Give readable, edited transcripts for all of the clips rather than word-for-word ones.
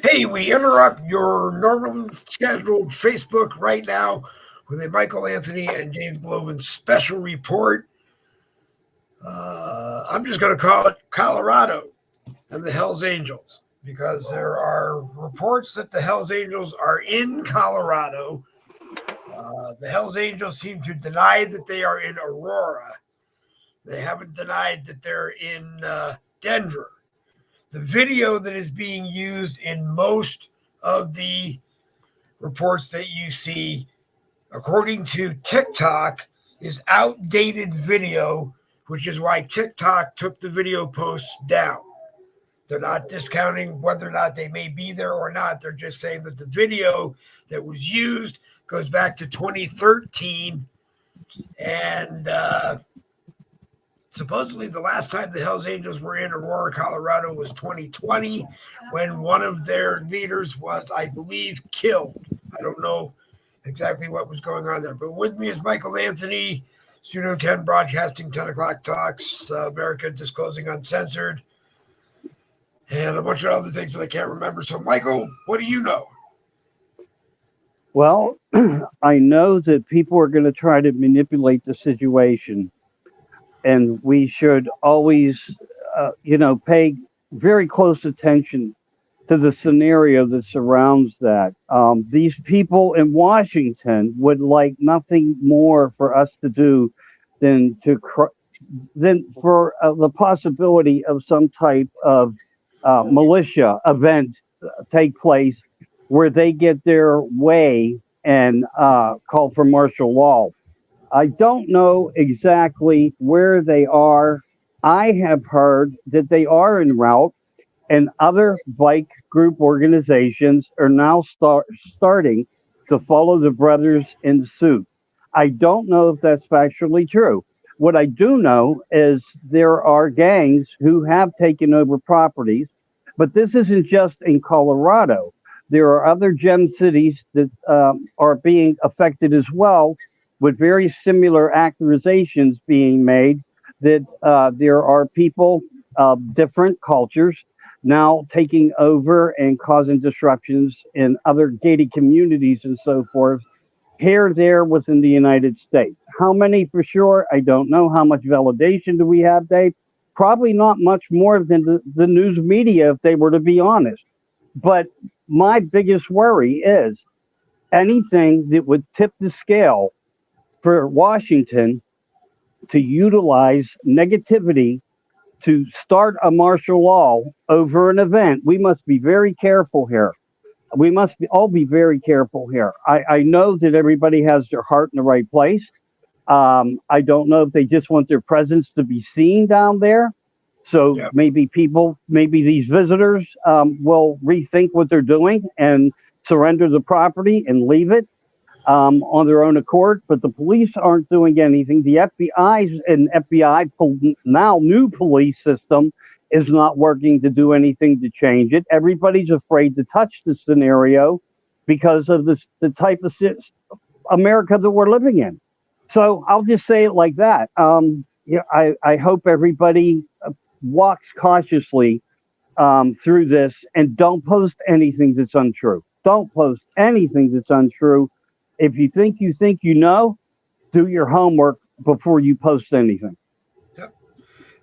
Hey, we interrupt your normally scheduled Facebook right now with a Michael Anthony and James Glovin special report. I'm just going to call it Colorado and the Hells Angels because there are reports that the Hells Angels are in Colorado. The Hells Angels seem to deny that they are in Aurora. They haven't denied that they're in Denver. The video that is being used in most of the reports that you see, according to TikTok, is outdated video, which is why TikTok took the video posts down. They're not discounting whether or not they may be there or not. They're just saying that the video that was used goes back to 2013. And supposedly the last time the Hells Angels were in Aurora, Colorado was 2020 when one of their leaders was, I believe, killed. I don't know exactly what was going on there. But with me is Michael Anthony, Studio 10 Broadcasting, 10 o'clock talks, America Disclosing Uncensored, and a bunch of other things that I can't remember. So, Michael, what do you know? Well, I know that people are going to try to manipulate the situation, and we should always, pay very close attention to the scenario that surrounds that. These people in Washington would like nothing more for us to do than than for the possibility of some type of militia event take place where they get their way and call for martial law. I don't know exactly where they are. I have heard that they are en route, and other bike group organizations are now starting to follow the brothers in suit. I don't know if that's factually true. What I do know is there are gangs who have taken over properties, but this isn't just in Colorado. There are other gem cities that are being affected as well, with very similar accusations being made that there are people of different cultures now taking over and causing disruptions in other gated communities and so forth here there within the United States. How many for sure? I don't know. How much validation do we have, Dave? Probably not much more than the news media, if they were to be honest. But my biggest worry is anything that would tip the scale for Washington to utilize negativity to start a martial law over an event. We must be very careful here. We must all be very careful here. I know that everybody has their heart in the right place. I don't know if they just want their presence to be seen down there. So Yeah. maybe these visitors will rethink what they're doing and surrender the property and leave it on their own accord. But the police aren't doing anything. The FBI's and now new police system is not working to do anything to change it. Everybody's afraid to touch the scenario because of the type of America that we're living in. So I'll just say it like that. I hope everybody walks cautiously through this and don't post anything that's untrue. Don't post anything that's untrue. If you think you know, do your homework before you post anything. Yep.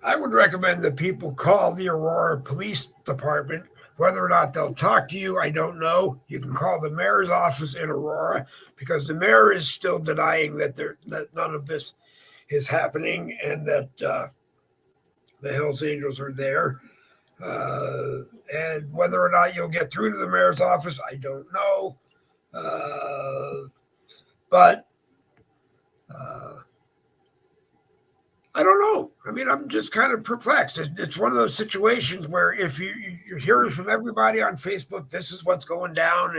I would recommend that people call the Aurora Police Department. Whether or not they'll talk to you, I don't know. You can call the mayor's office in Aurora because the mayor is still denying that none of this is happening and that the Hells Angels are there. And whether or not you'll get through to the mayor's office, I don't know. But I don't know. I mean, I'm just kind of perplexed. It's one of those situations where if you're hearing from everybody on Facebook, this is what's going down,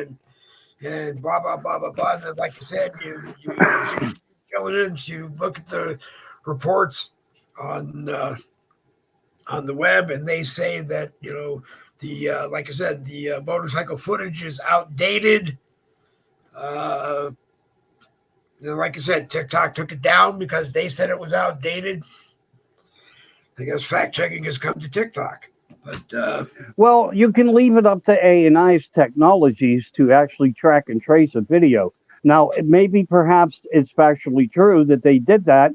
and blah blah blah blah blah. And then, like I said, you do diligence, you look at the reports on the web, and they say that the like I said, the motorcycle footage is outdated. Uh, like I said, TikTok took it down because they said it was outdated. I guess fact checking has come to TikTok. But Well, you can leave it up to A&I's technologies to actually track and trace a video. Now, it maybe perhaps it's factually true that they did that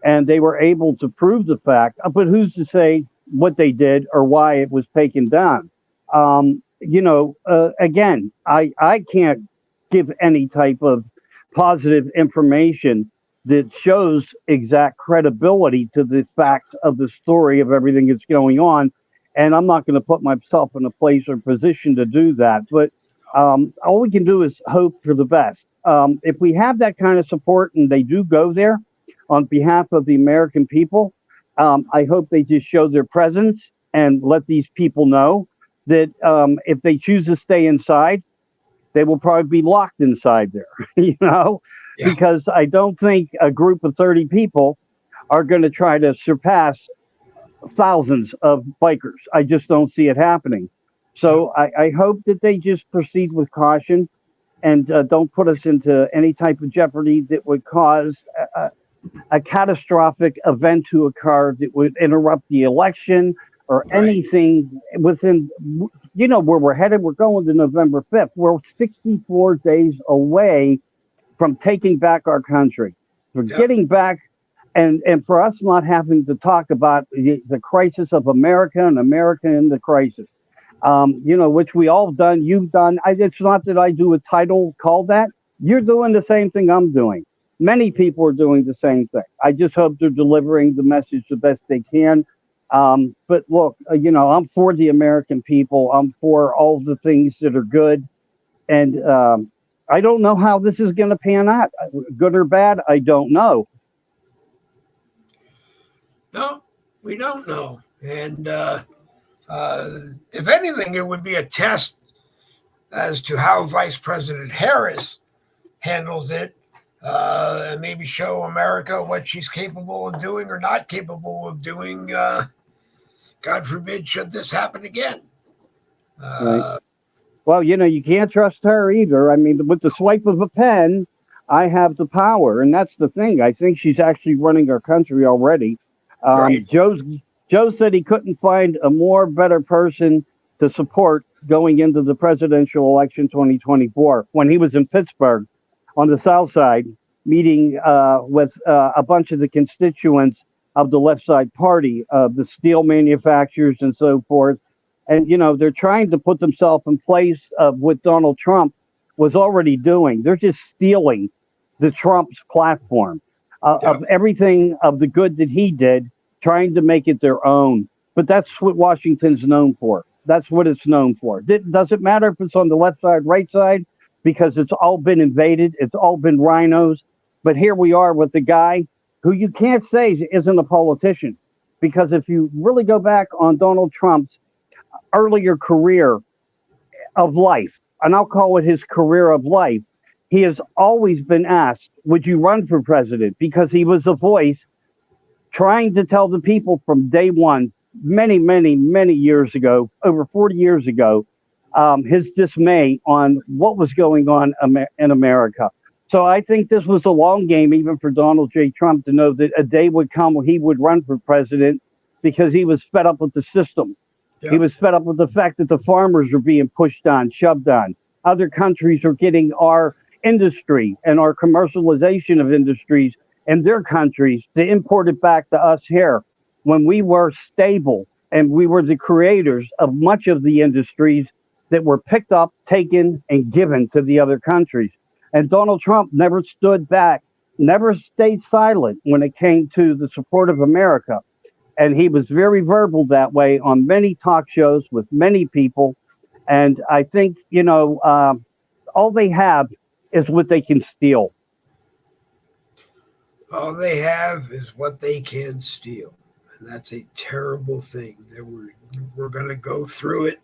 and they were able to prove the fact, but who's to say what they did or why it was taken down? Again, I can't give any type of positive information that shows exact credibility to the fact of the story of everything that's going on, and I'm not going to put myself in a place or position to do that. But all we can do is hope for the best. If we have that kind of support and they do go there on behalf of the American people, I hope they just show their presence and let these people know that if they choose to stay inside, they will probably be locked inside there, yeah, because I don't think a group of 30 people are going to try to surpass thousands of bikers. I just don't see it happening. yeah, So I hope that they just proceed with caution and don't put us into any type of jeopardy that would cause a catastrophic event to occur that would interrupt the election or right. anything within, where we're headed. We're going to November 5th. We're 64 days away from taking back our country. We're Yeah, getting back, and for us not having to talk about the crisis of America and America in the crisis, which we all done, you've done. It's not that I do a title called that. You're doing the same thing I'm doing. Many people are doing the same thing. I just hope they're delivering the message the best they can. But look, I'm for the American people. I'm for all the things that are good. And I don't know how this is going to pan out. Good or bad, I don't know. no, we don't know. And if anything, it would be a test as to how Vice President Harris handles it, and maybe show America what she's capable of doing or not capable of doing. God forbid, should this happen again. Right. Uh, Well, you can't trust her either. I mean, with the swipe of a pen, I have the power, and that's the thing. I think she's actually running our country already. right. Joe said he couldn't find a more better person to support going into the presidential election 2024 when he was in Pittsburgh on the South Side meeting with a bunch of the constituents of the left side party, of the steel manufacturers and so forth. And, they're trying to put themselves in place of what Donald Trump was already doing. They're just stealing the Trump's platform Yep. of everything of the good that he did, trying to make it their own. But that's what Washington's known for. That's what it's known for. It doesn't matter if it's on the left side, right side, because it's all been invaded. It's all been rhinos. But here we are with the guy who you can't say isn't a politician. Because if you really go back on Donald Trump's earlier career of life, and I'll call it his career of life, he has always been asked, would you run for president? Because he was a voice trying to tell the people from day one, many, many, many years ago, over 40 years ago, his dismay on what was going on in America. So I think this was a long game, even for Donald J. Trump, to know that a day would come when he would run for president because he was fed up with the system. He Yep. was fed up with the fact that the farmers are being pushed on, shoved on. Other countries are getting our industry and our commercialization of industries in their countries to import it back to us here when we were stable and we were the creators of much of the industries that were picked up, taken, and given to the other countries. And Donald Trump never stood back, never stayed silent when it came to the support of America. And he was very verbal that way on many talk shows with many people. And I think, all they have is what they can steal. All they have is what they can steal. And that's a terrible thing. That we're going to go through it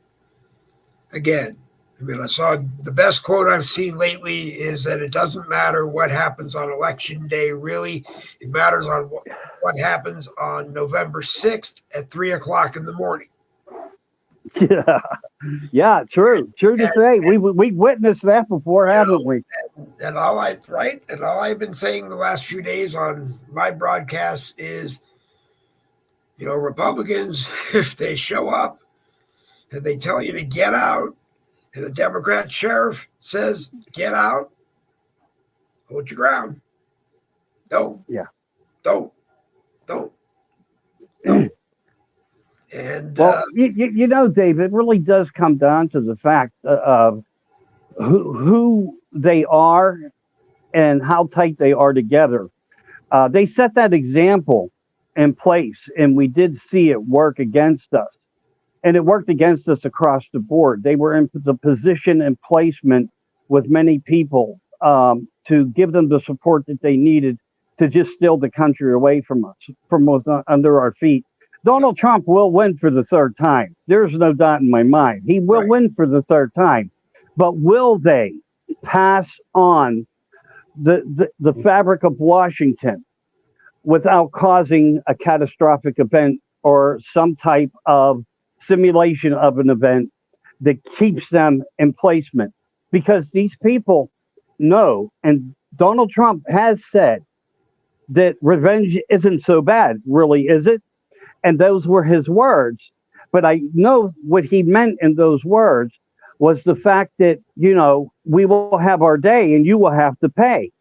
again. I mean, I saw the best quote I've seen lately is that it doesn't matter what happens on election day, really. It matters on what happens on November 6th at 3 o'clock in the morning. Yeah, yeah, true, true to And, say. We witnessed that before, you haven't know, we? and all I, right? And all I've been saying the last few days on my broadcast is, Republicans, if they show up, and they tell you to get out, and the Democrat sheriff says, get out, hold your ground. Don't. Yeah. Don't. And well, you know, Dave, it really does come down to the fact of who they are and how tight they are together. They set that example in place, and we did see it work against us. And it worked against us across the board. They were in the position and placement with many people to give them the support that they needed to just steal the country away from us, from under our feet. Donald Trump will win for the third time. There's no doubt in my mind. He will win for the third time. But will they pass on the fabric of Washington without causing a catastrophic event or some type of simulation of an event that keeps them in placement? Because these people know, and Donald Trump has said that revenge isn't so bad, really, is it? And those were his words. But I know what he meant in those words was the fact that, you know, we will have our day and you will have to pay.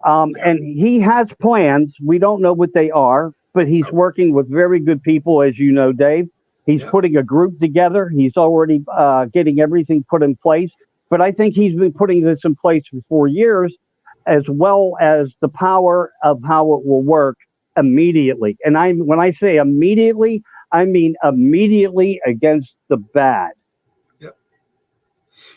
And he has plans. We don't know what they are, but he's working with very good people, as you know, Dave. He's putting a group together. He's already getting everything put in place. But I think he's been putting this in place for 4 years, as well as the power of how it will work immediately. And when I say immediately, I mean immediately against the bad. Yep.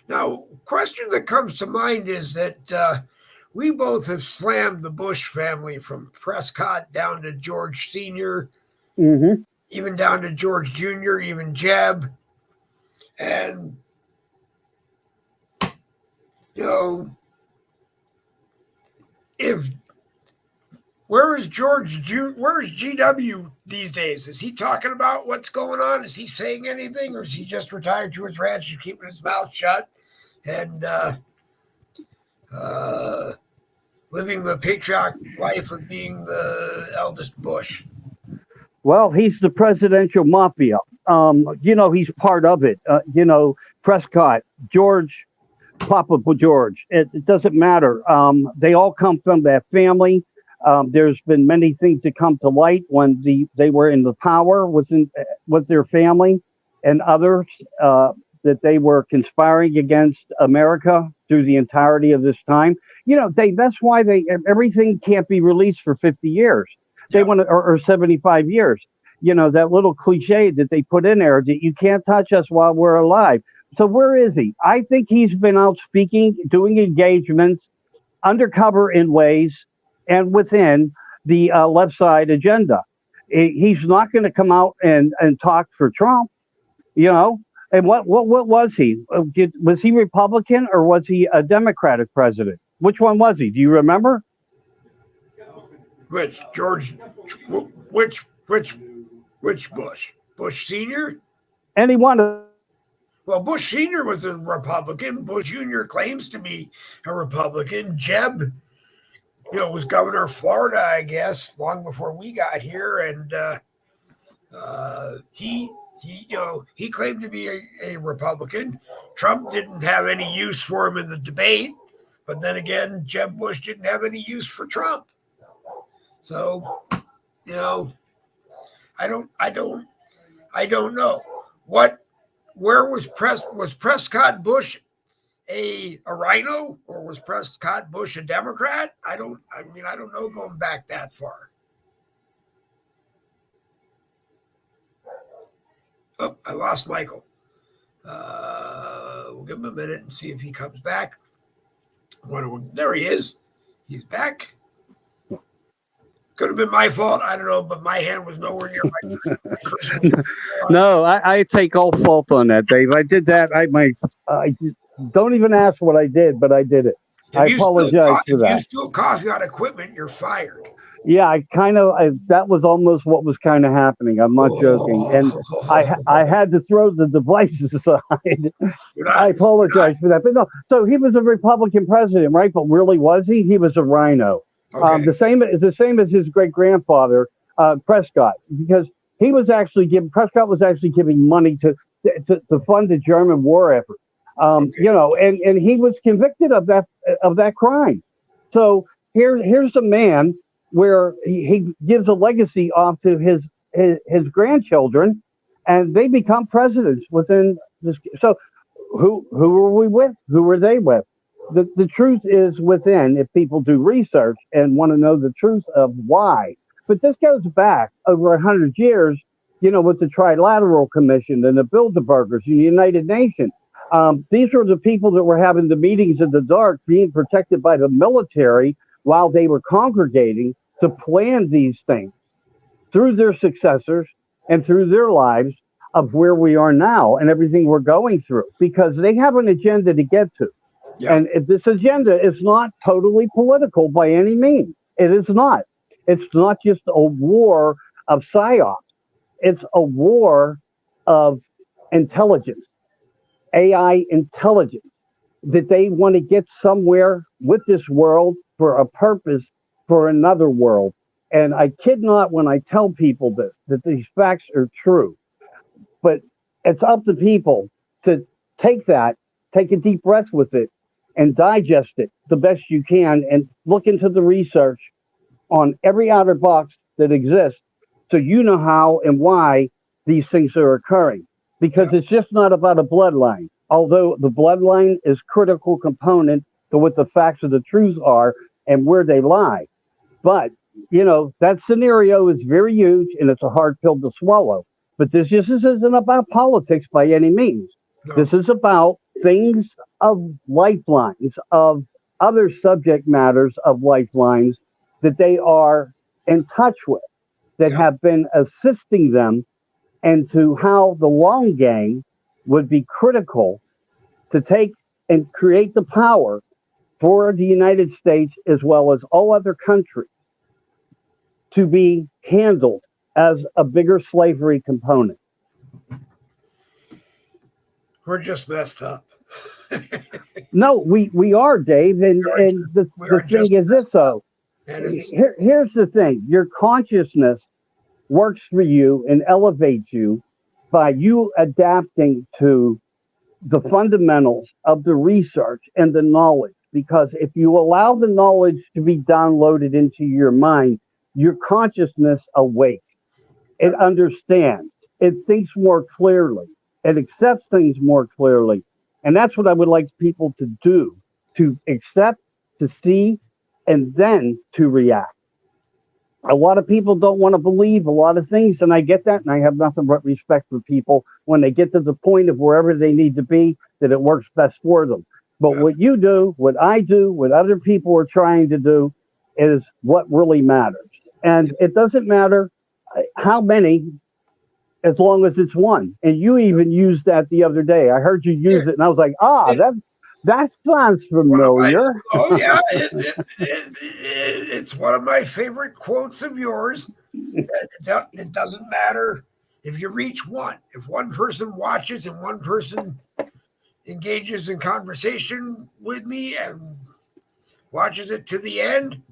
Now, question that comes to mind is that we both have slammed the Bush family from Prescott down to George Sr., even down to George Jr., even Jeb. And, you know, where's GW these days? Is he talking about what's going on? Is he saying anything, or is he just retired to his ranch and keeping his mouth shut and living the patriotic life of being the eldest Bush? Well, he's the presidential mafia. You know, he's part of it. You know, Prescott, George, Papa George. It doesn't matter. They all come from that family. There's been many things that come to light when they were in the power with their family, and others that they were conspiring against America through the entirety of this time. You know, that's why everything can't be released for 50 years. They want to, or 75 years. You know, that little cliche that they put in there that you can't touch us while we're alive. So where is he? I think he's been out speaking, doing engagements, undercover in ways, and within the left side agenda. He's not going to come out and talk for Trump, you know. And what was he? Was he Republican or was he a Democratic president? Which one was he? Do you remember? Which George? Which Bush? Bush Sr.? Any one of. Well, Bush Sr. was a Republican. Bush Jr. claims to be a Republican. Jeb, you know, was governor of Florida, I guess, long before we got here, and he claimed to be a Republican. Trump didn't have any use for him in the debate, but then again, Jeb Bush didn't have any use for Trump. So, you know, I don't know where was Prescott Bush a rhino, or was Prescott Bush a Democrat? I don't know going back that far. Oh, I lost Michael. We'll give him a minute and see if he comes back. There he is. He's back. Could have been my fault. I don't know, but my hand was nowhere near my cursor. No, I take all fault on that, Dave. I did that. I don't even ask what I did, but I did it. I apologize for that. If you spill coffee on equipment, you're fired. Yeah, that was almost what was kind of happening. I'm not joking. And I had to throw the devices aside. I apologize for that. But no, so he was a Republican president, right? But really, was he? He was a rhino. Okay. The same as his great grandfather, Prescott, because Prescott was actually giving money to fund the German war effort. Okay. And he was convicted of that crime. So here's a man where he gives a legacy off to his grandchildren, and they become presidents within this. So who were we with? Who were they with? The truth is within, if people do research and want to know the truth of why. But this goes back over 100 years, with the Trilateral Commission and the Bilderbergers and the United Nations. These were the people that were having the meetings in the dark, being protected by the military while they were congregating to plan these things through their successors and through their lives of where we are now and everything we're going through, because they have an agenda to get to. Yeah. And this agenda is not totally political by any means. It is not. It's not just a war of psyops. It's a war of intelligence, AI intelligence, that they want to get somewhere with this world for a purpose for another world. And I kid not when I tell people this, that these facts are true. But it's up to people to take a deep breath with it, and digest it the best you can, and look into the research on every outer box that exists, so you know how and why these things are occurring. Because Yeah. it's just not about a bloodline, although the bloodline is critical component to what the facts of the truth are and where they lie. But that scenario is very huge, and it's a hard pill to swallow. But this just isn't about politics by any means. No. This is about things of lifelines, of other subject matters of lifelines that they are in touch with, that Yeah. have been assisting them, and to how the long game would be critical to take and create the power for the United States as well as all other countries to be handled as a bigger slavery component. We're just messed up. No, we are, Dave, and We are, we the are just thing is this, messed up. though. And it's Here's the thing: your consciousness works for you and elevates you by you adapting to the fundamentals of the research and the knowledge. Because if you allow the knowledge to be downloaded into your mind, your consciousness awakes. It understands. It thinks more clearly. It accepts things more clearly. And that's what I would like people to do: to accept, to see, and then to react. A lot of people don't want to believe a lot of things, and I get that, and I have nothing but respect for people when they get to the point of wherever they need to be, that it works best for them. But yeah. what you do, what I do, what other people are trying to do is what really matters. And it doesn't matter how many, as long as it's one. And you even used that the other day. I heard you Yeah. use it, and I was like, It, that sounds one of my familiar. oh yeah, it's one of my favorite quotes of yours. It doesn't matter if you reach one. If one person watches and one person engages in conversation with me and watches it to the end,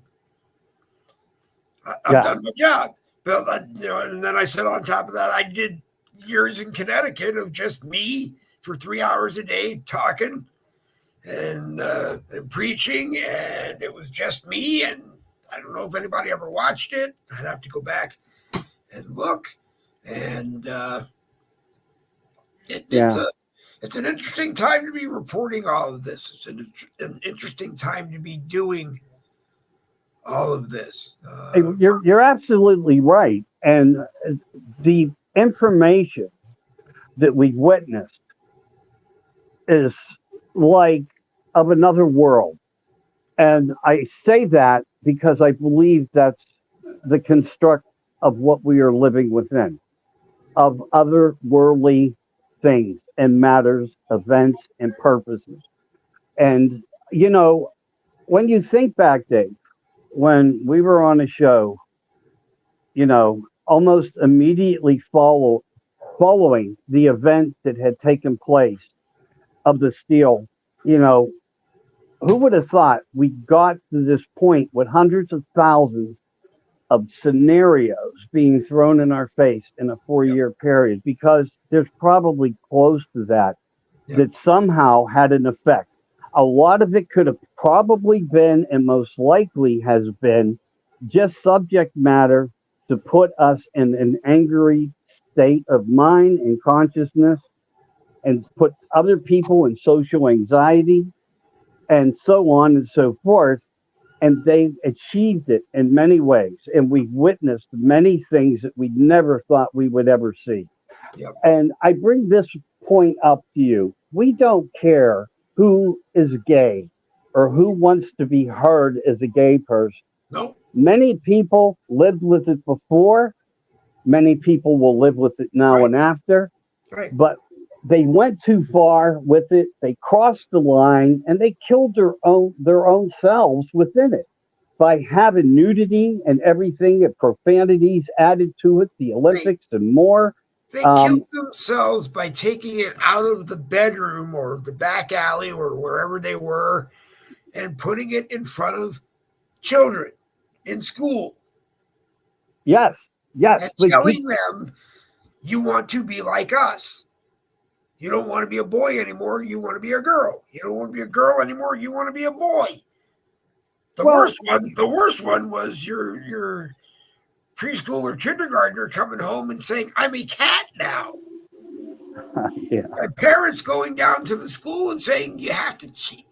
I've Yeah, done my job. But and then I said on top of that, I did years in Connecticut of just me for 3 hours a day talking and preaching, and it was just me. And I don't know if anybody ever watched it. I'd have to go back and look. And it's yeah. a it's an interesting time to be reporting all of this. It's an interesting time to be doing all of this. You're absolutely right. And the information that we've witnessed is like of another world. And I say that because I believe that's the construct of what we are living within, of otherworldly things and matters, events and purposes. And, when you think back, Dave, when we were on a show, almost immediately following the event that had taken place of the steel, you know, who would have thought we got to this point with hundreds of thousands of scenarios being thrown in our face in a Yep. 4-year period, because there's probably close to that Yep. that somehow had an effect. A lot of it could have probably been, and most likely has been, just subject matter to put us in an angry state of mind and consciousness, and put other people in social anxiety, and so on and so forth. And they achieved it in many ways. And we've witnessed many things that we never thought we would ever see. Yep. And I bring this point up to you. We don't care who is gay or who wants to be heard as a gay person. No. Many people lived with it before. Many people will live with it now Right. and after. Right. But they went too far with it. They crossed the line and they killed their own selves within it by having nudity and everything and profanities added to it, the They Olympics and more. they Um, killed themselves by taking it out of the bedroom or the back alley or wherever they were and putting it in front of children in school yes, yes, and but telling them you want to be like us. You don't want to be a boy anymore. You want to be a girl. You don't want to be a girl anymore. You want to be a boy. The well, worst one. The worst one was your preschool or kindergartner coming home and saying, "I'm a cat now." yeah. And parents going down to the school and saying, "You have to cheat.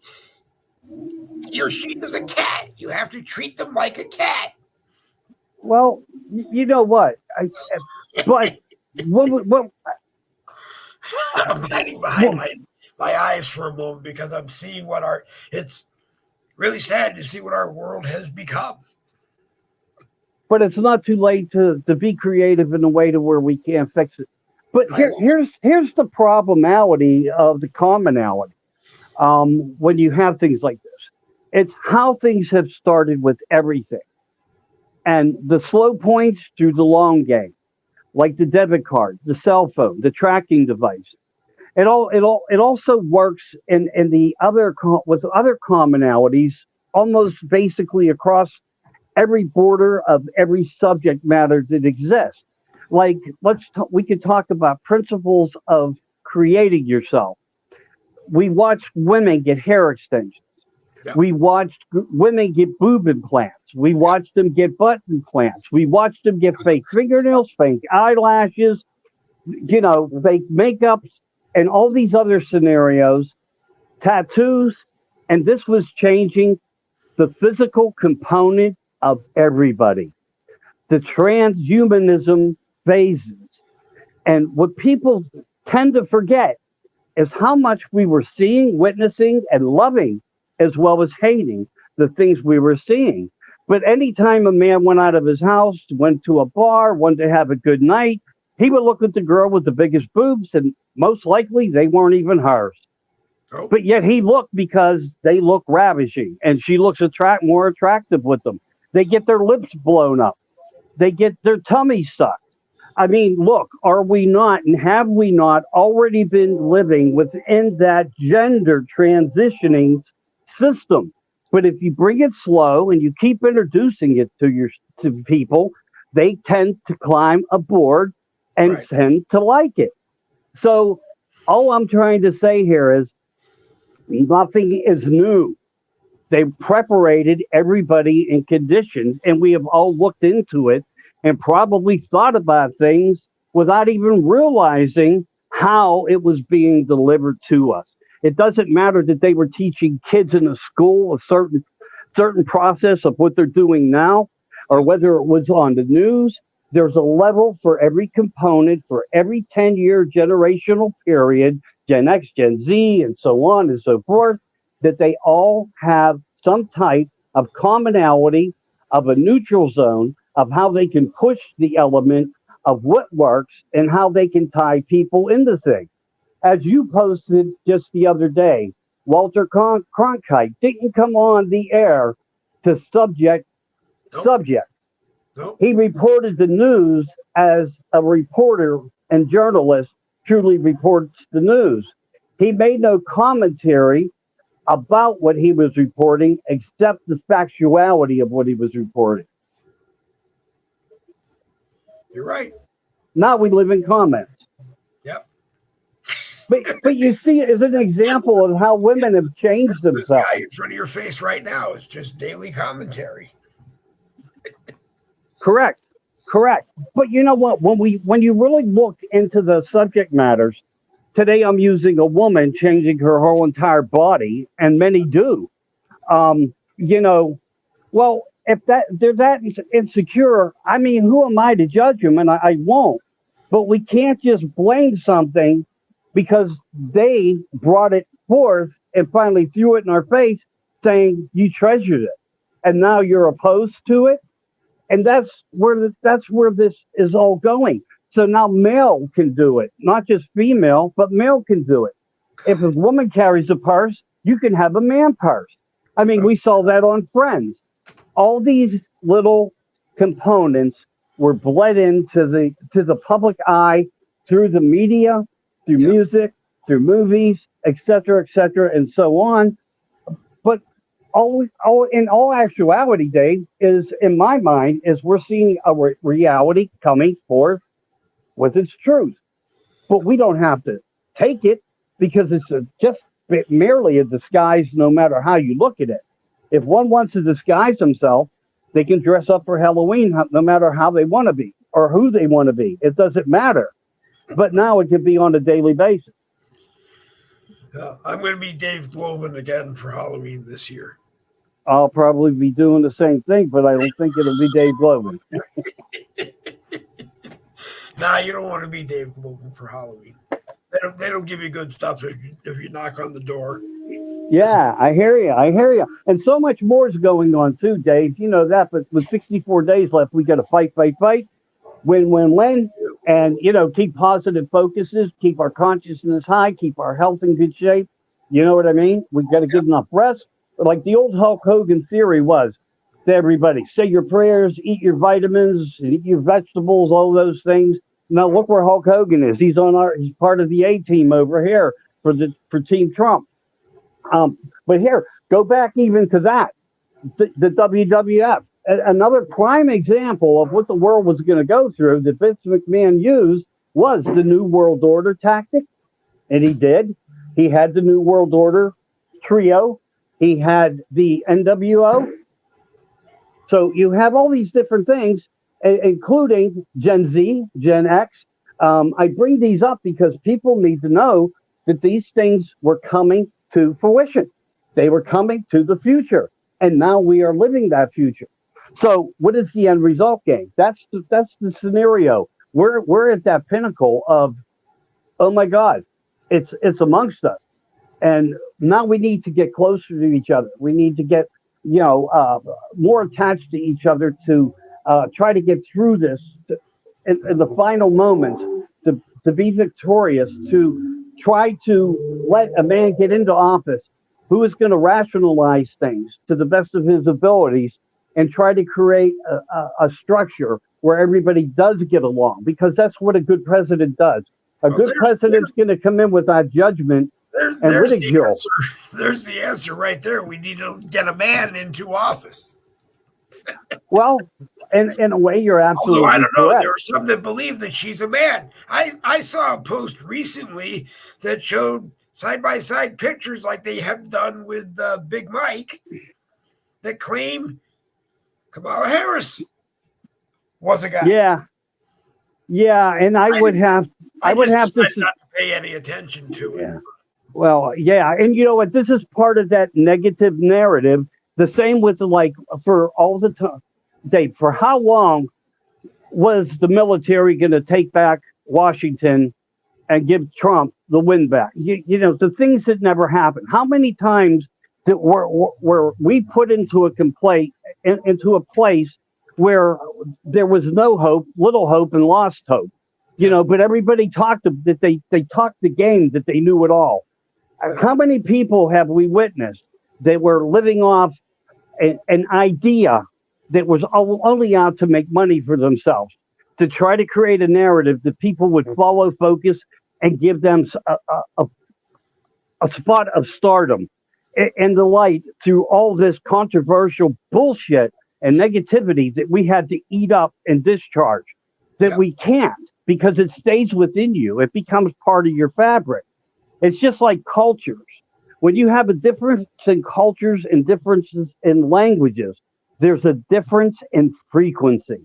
He or she is a cat. You have to treat them like a cat." Well, you know what? But what, I'm hiding behind what, my eyes for a moment because I'm seeing what our. It's really sad to see what our world has become. but it's not too late to be creative in a way to where we can fix it. But I hope. here's the problemality of the commonality. When you have things like this, it's how things have started with everything, and the slow points through the long game, like the debit card, the cell phone, the tracking device. It also works in the other with other commonalities, almost basically across every border of every subject matter that exists. Like we could talk about principles of creating yourself. We watched women get hair extensions. Yeah, We watched women get boob implants. We yeah, watched them get butt implants. We watched them get fake fingernails, fake eyelashes, fake makeups, and all these other scenarios, tattoos. And this was changing the physical component of everybody, the transhumanism phases. And what people tend to forget is how much we were seeing, witnessing, and loving, as well as hating the things we were seeing. But anytime a man went out of his house, went to a bar, wanted to have a good night, he would look at the girl with the biggest boobs, and most likely they weren't even hers. oh, But yet he looked because they look ravishing, and she looks more attractive with them. They get their lips blown up. They get their tummy sucked. I mean, look, are we not and have we not already been living within that gender transitioning system? But if you bring it slow and you keep introducing it to people, they tend to climb aboard and right, tend to like it. So all I'm trying to say here is nothing is new. They preparated everybody in conditions, and we have all looked into it and probably thought about things without even realizing how it was being delivered to us. It doesn't matter that they were teaching kids in a school a certain process of what they're doing now, or yeah, whether it was on the news. There's a level for every component for every 10-year generational period, Gen X, Gen Z, and so on and so forth, that they all have some type of commonality, of a neutral zone, of how they can push the element of what works and how they can tie people into things. As you posted just the other day, Walter Cronkite didn't come on the air to nope, subject. nope, He reported the news as a reporter and journalist truly reports the news. He made no commentary about what he was reporting except the factuality of what he was reporting. You're right. Now we live in comments. Yep. But you see it as an example of how women have changed It's this guy themselves. in front of your face right now. It's just daily commentary. Correct. Correct. But you know what? When you really look into the subject matters, today I'm using a woman changing her whole entire body, and many do. You know, well, if they're that insecure, I mean, who am I to judge them? And I won't. But we can't just blame something because they brought it forth and finally threw it in our face, saying you treasured it, and now you're opposed to it. And that's where this is all going. So now male can do it, not just female, but male can do it. If a woman carries a purse, you can have a man purse. I mean, we saw that on Friends. All these little components were bled into the public eye through the media, through Yep. music, through movies, et cetera, and so on. But in all actuality, Dave, is in my mind, is we're seeing a reality coming forth with its truth. But we don't have to take it because it's just merely a disguise, no matter how you look at it. If one wants to disguise himself, they can dress up for Halloween no matter how they want to be or who they want to be. It doesn't matter. But now it can be on a daily basis. I'm going to be Dave Glovin again for Halloween this year. I'll probably be doing the same thing, but I don't think it'll be Dave Glovin. Nah, you don't want to be Dave Glovin for Halloween. They don't give you good stuff if you knock on the door. Yeah, I hear you. I hear you. And so much more is going on too, Dave. You know that, but with 64 days left, we got to fight, win, and keep positive focuses, keep our consciousness high, keep our health in good shape. You know what I mean? We got to get enough rest. Like the old Hulk Hogan theory was to everybody: say your prayers, eat your vitamins, eat your vegetables, all those things. Now look where Hulk Hogan is. He's part of the A team over here for Team Trump. But here, go back even to that, the WWF. Another prime example of what the world was going to go through that Vince McMahon used was the New World Order tactic. And he did. He had the New World Order trio. He had the NWO. So you have all these different things, including Gen Z, Gen X. I bring these up because people need to know that these things were coming to fruition. They were coming to the future. And now we are living that future. So what is the end result game? That's the scenario. We're at that pinnacle of, oh my God, it's amongst us. And now we need to get closer to each other. We need to get, more attached to each other to try to get through this in the final moments to be victorious, to try to let a man get into office who is going to rationalize things to the best of his abilities and try to create a structure where everybody does get along, because that's what a good president does. A good president's going to come in without judgment and ridicule. There's the answer right there. We need to get a man into office. Well, in a way, you're absolutely Although I don't know, correct. there are some that believe that she's a man. I saw a post recently that showed side-by-side pictures like they have done with Big Mike that claim Kamala Harris was a guy. Yeah, and I would have to not to pay any attention to it. Yeah. Well, yeah, and you know what? This is part of that negative narrative. The same with for all the time, Dave. For how long was the military going to take back Washington and give Trump the win back? The things that never happened. How many times were we put into into a place where there was no hope, little hope, and lost hope? But everybody talked that they talked the game, that they knew it all. How many people have we witnessed that were living off an idea that was only out to make money for themselves, to try to create a narrative that people would follow, focus, and give them a spot of stardom and the light through all this controversial bullshit and negativity that we had to eat up and discharge? that Yep. we can't because it stays within you. It becomes part of your fabric. It's just like cultures. When you have a difference in cultures and differences in languages, there's a difference in frequency.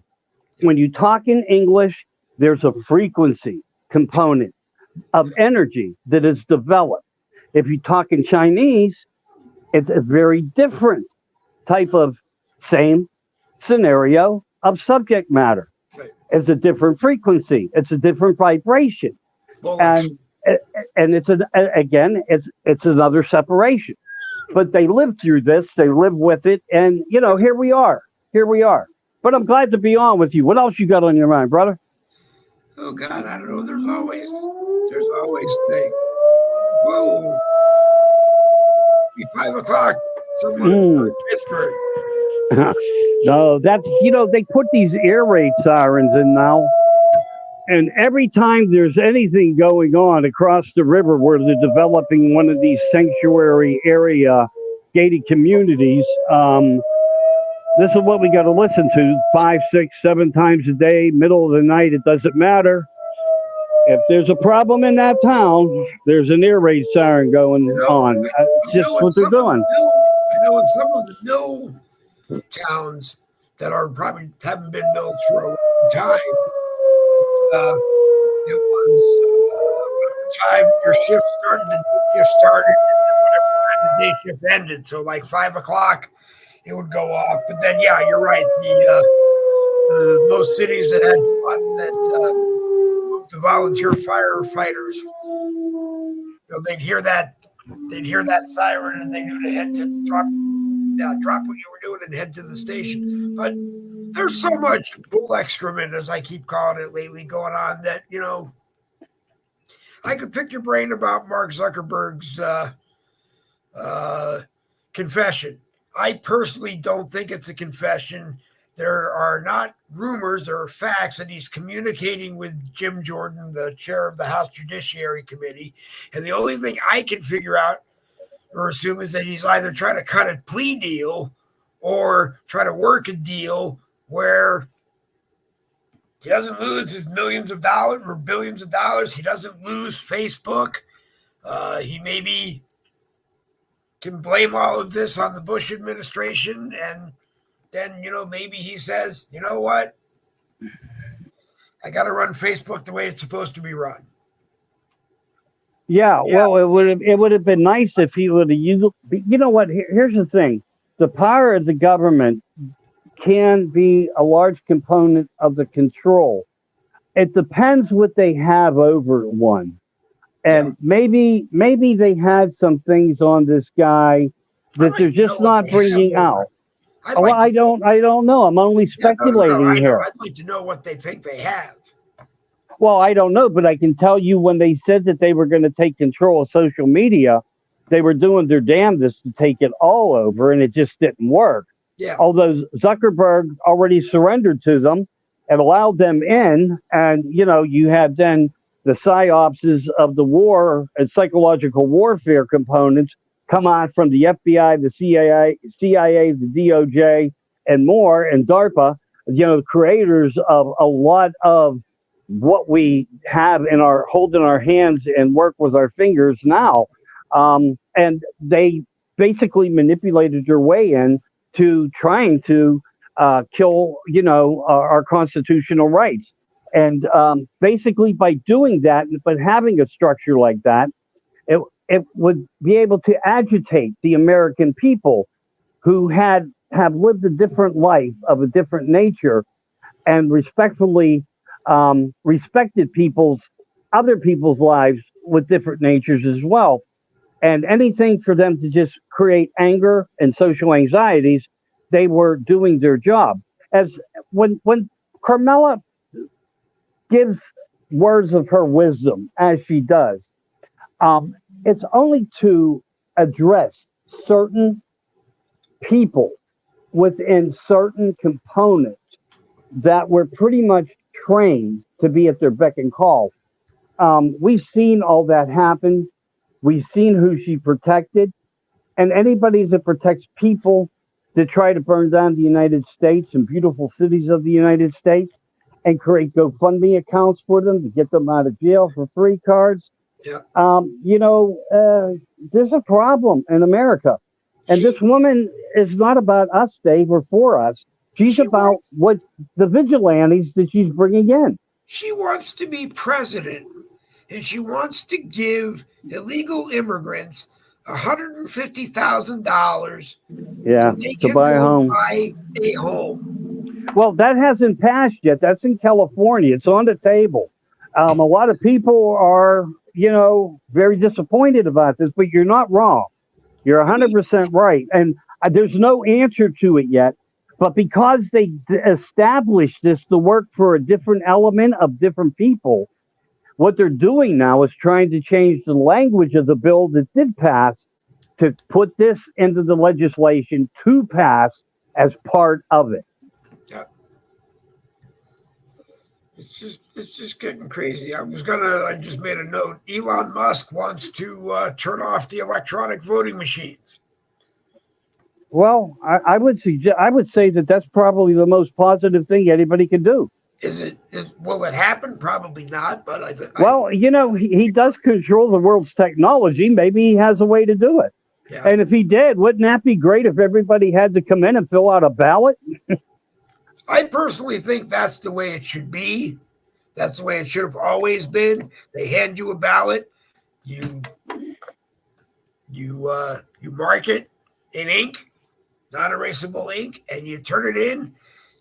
Yep. When you talk in English, there's a frequency component of energy that is developed. If you talk in Chinese, it's a very different type of same scenario of subject matter. Right. It's a different frequency. It's a different vibration, Well, like, and and again, it's another separation. But they live through this. They live with it, and here we are. Here we are. But I'm glad to be on with you. What else you got on your mind, brother? oh God, I don't know. There's always things. Whoa, be 5 o'clock. Someone Mm. in Pittsburgh. No, that's they put these air raid sirens in now. And every time there's anything going on across the river where they're developing one of these sanctuary area gated communities, this is what we got to listen to 5, 6, 7 times a day, middle of the night. It doesn't matter. If there's a problem in that town, there's an air raid siren going on. It's just what they're doing. I know in some of the mill towns that are probably haven't been milled for a long time. It was time your shift started, the day shift started, and whatever time the day shift ended. So like 5 o'clock, it would go off. But then, yeah, you're right. Most cities that had the volunteer firefighters, they'd hear that siren, and they knew to head to drop what you were doing and head to the station. But there's so much bull excrement, as I keep calling it lately, going on that I could pick your brain about Mark Zuckerberg's confession. I personally don't think it's a confession. There are not rumors, there are facts that he's communicating with Jim Jordan, the chair of the House Judiciary Committee. And the only thing I can figure out or assume is that he's either trying to cut a plea deal or try to work a deal where he doesn't lose his millions of dollars or billions of dollars. He doesn't lose Facebook. He maybe can blame all of this on the Bush administration, and then maybe he says, you know what, I got to run Facebook the way it's supposed to be run. Yeah, well, it would have been nice if he would have used. You know what? Here's the thing: the power of the government can be a large component of the control. It depends what they have over one. And maybe they had some things on this guy that they're just not bringing out. Well, I don't know. I'm only speculating here. I'd like to know what they think they have. Well, I don't know, but I can tell you when they said that they were going to take control of social media, they were doing their damnedest to take it all over, and it just didn't work. Yeah. Although Zuckerberg already surrendered to them and allowed them in, and you have then the psyopses of the war and psychological warfare components come on from the FBI, the CIA, the DOJ, and more, and DARPA, creators of a lot of what we have hold in our hands and work with our fingers now. And they basically manipulated their way in to trying to kill, our constitutional rights. And basically by doing that, but having a structure like that, it would be able to agitate the American people who have lived a different life of a different nature and respectfully respected other people's lives with different natures as well. And anything for them to just create anger and social anxieties, they were doing their job. As when Carmela gives words of her wisdom, as she does, it's only to address certain people within certain components that were pretty much trained to be at their beck and call. We've seen all that happen. We've seen who she protected. And anybody that protects people that try to burn down the United States and beautiful cities of the United States, and create GoFundMe accounts for them to get them out of jail for free cards. Yeah. There's a problem in America. And this woman is not about us, Dave, or for us. She's about what the vigilantes that she's bringing in. She wants to be president, and she wants to give illegal immigrants $150,000 Yeah, so they to can buy a home. buy a home. Well, that hasn't passed yet. That's in California. It's on the table. A lot of people are, very disappointed about this, but you're not wrong. You're 100% right. And there's no answer to it yet. But because they established this to work for a different element of different people, what they're doing now is trying to change the language of the bill that did pass to put this into the legislation to pass as part of it. Yeah. It's just getting crazy. I just made a note. Elon Musk wants to turn off the electronic voting machines. Well, I would say that that's probably the most positive thing anybody can do. Will it happen? Probably not, but I think. Well, he does control the world's technology. Maybe he has a way to do it. Yeah. And if he did, wouldn't that be great if everybody had to come in and fill out a ballot? I personally think that's the way it should be. That's the way it should have always been. They hand you a ballot, you mark it in ink, non-erasable ink, and you turn it in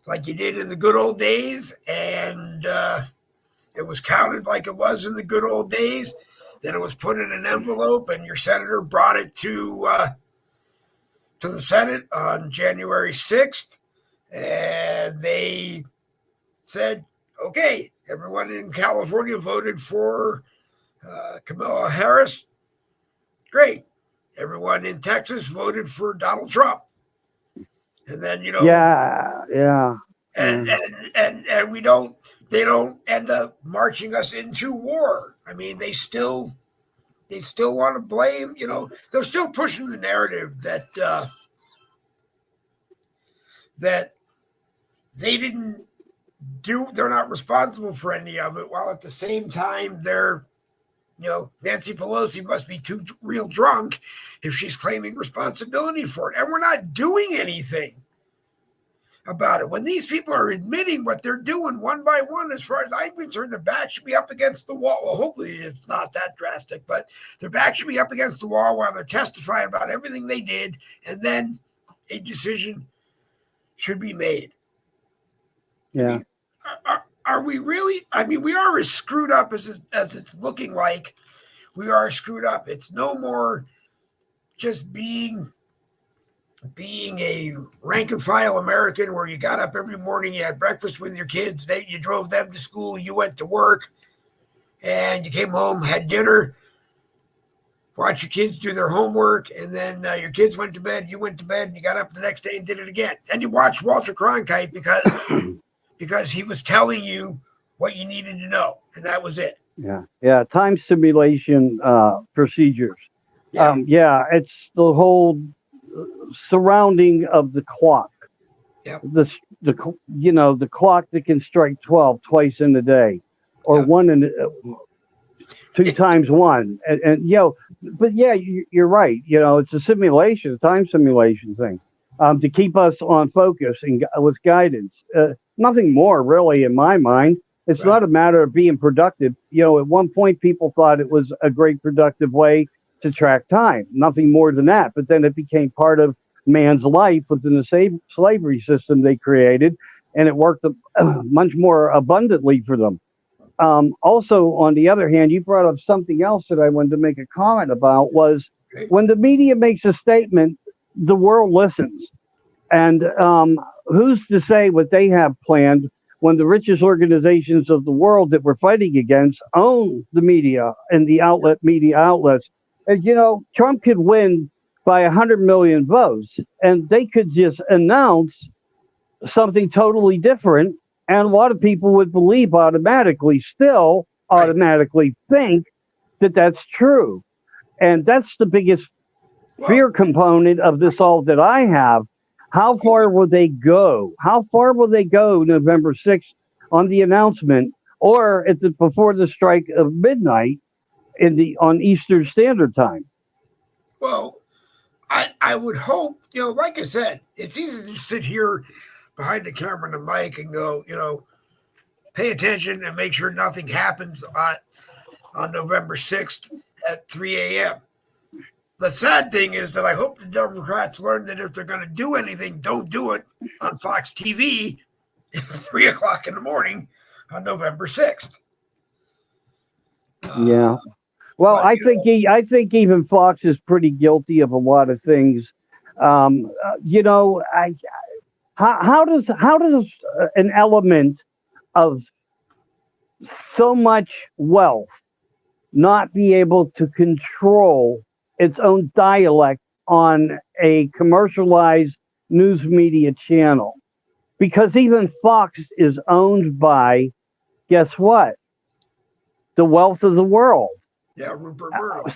like you did in the good old days, and it was counted like it was in the good old days. Then it was put in an envelope, and your senator brought it to the Senate on January 6th, and they said, okay, everyone in California voted for Kamala Harris. Great. Everyone in Texas voted for Donald Trump. And then, Yeah. And they don't end up marching us into war. I mean, they still want to blame, they're still pushing the narrative that they didn't they're not responsible for any of it, while at the same time they're, Nancy Pelosi must be too real drunk if she's claiming responsibility for it. And we're not doing anything about it. When these people are admitting what they're doing one by one, as far as I'm concerned, their back should be up against the wall. Well, hopefully it's not that drastic, but their back should be up against the wall while they're testifying about everything they did, and then a decision should be made. Yeah. I mean, are we really? I mean, we are as screwed up as it's looking like. We are screwed up. It's no more just being a rank and file American where you got up every morning, you had breakfast with your kids, you drove them to school, you went to work, and you came home, had dinner, watched your kids do their homework, and then your kids went to bed, you went to bed, and you got up the next day and did it again. And you watched Walter Cronkite because he was telling you what you needed to know, and that was it. Yeah. Time simulation procedures. Yeah. It's the whole surrounding of the clock. Yep. The clock that can strike 12 twice in a day, or Yep. two times one, and but yeah, you're right. It's a simulation, a time simulation thing, to keep us on focus and with guidance. Nothing more, really, in my mind. It's Right. not a matter of being productive. At one point, people thought it was a great productive way to track time. Nothing more than that. But then it became part of man's life within the slavery system they created, and it worked much more abundantly for them. Also, on the other hand, you brought up something else that I wanted to make a comment about, was when the media makes a statement, the world listens. And who's to say what they have planned when the richest organizations of the world that we're fighting against own the media and the media outlets? And, Trump could win by 100 million votes, and they could just announce something totally different, and a lot of people would believe automatically think that that's true. And that's the biggest fear component of this all that I have. How far will they go? How far will they go November 6th on the announcement, or before the strike of midnight on Eastern Standard Time. Well, I would hope, like I said, it's easy to sit here behind the camera and the mic and go, pay attention and make sure nothing happens on November 6th at 3 a.m. The sad thing is that I hope the Democrats learn that if they're going to do anything, don't do it on Fox TV at 3 o'clock in the morning on November 6th. Yeah. Well, But, I think even Fox is pretty guilty of a lot of things. You know, how does an element of so much wealth not be able to control its own dialect on a commercialized news media channel? Because even Fox is owned by, guess what? The wealth of the world. yeah, Rupert Murdoch.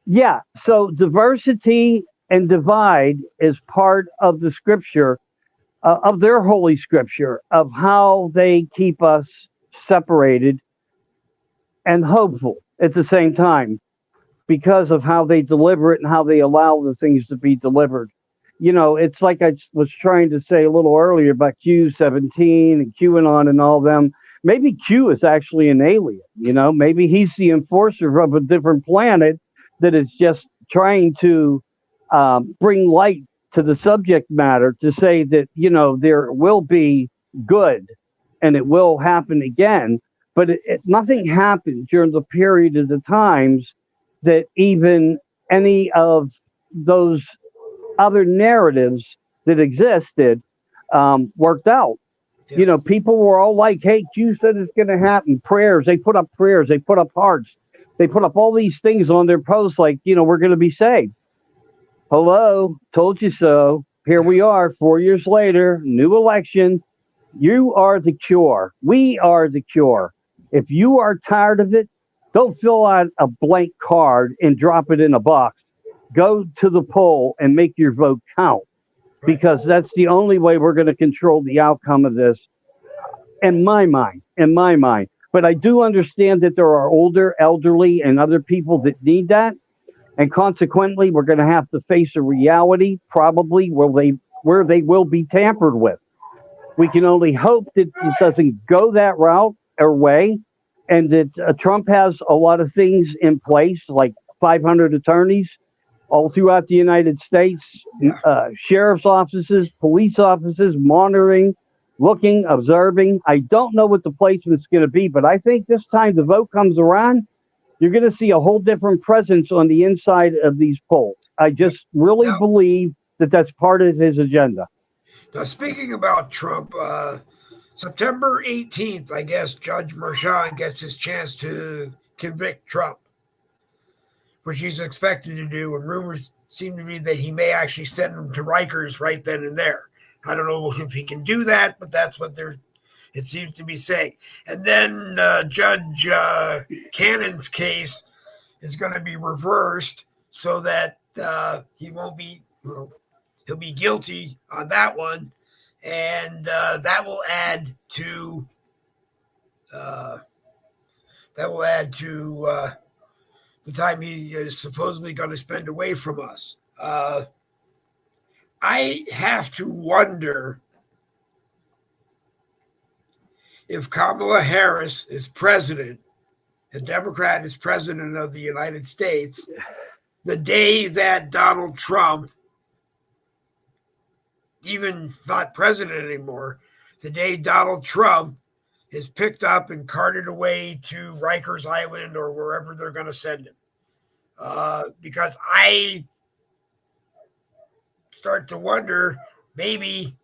Yeah. So diversity and divide is part of the scripture, of their holy scripture, of how they keep us separated and hopeful at the same time because of how they deliver it and how they allow the things to be delivered. You know, it's like I was trying to say a little earlier about Q17 and QAnon and all them. Maybe Q is actually an alien. Maybe he's the enforcer of a different planet that is just trying to bring light to the subject matter to say that, there will be good and it will happen again. But nothing happened during the period of the times that even any of those other narratives that existed worked out. Yeah. People were all like, hey, Q said it's going to happen. Prayers. They put up prayers. They put up hearts. They put up all these things on their posts like, we're going to be saved. Hello, told you so. Here we are 4 years later, new election. You are the cure. We are the cure. If you are tired of it, don't fill out a blank card and drop it in a box. Go to the poll and make your vote count. Because that's the only way we're going to control the outcome of this, in my mind. But I do understand that there are older, elderly, and other people that need that. And consequently, we're going to have to face a reality, probably, where they will be tampered with. We can only hope that it doesn't go that route or way, and that Trump has a lot of things in place, like 500 attorneys, all throughout the United States, sheriff's offices, police offices, monitoring, looking, observing. I don't know what the placement's going to be, but I think this time the vote comes around, you're going to see a whole different presence on the inside of these polls. I just really believe that that's part of his agenda. Now, speaking about Trump, September 18th, I guess Judge Merchan gets his chance to convict Trump, which he's expected to do, and rumors seem to be that he may actually send him to Rikers right then and there. I don't know if he can do that, but that's what it seems to be saying. And then Judge Cannon's case is going to be reversed so that he won't be, he'll be guilty on that one, and that will add to the time he is supposedly going to spend away from us. I have to wonder if Kamala Harris is president, a Democrat is president of the United States, the day that Donald Trump, even not president anymore, the day Donald Trump is picked up and carted away to Rikers Island or wherever they're going to send him. Because I start to wonder, maybe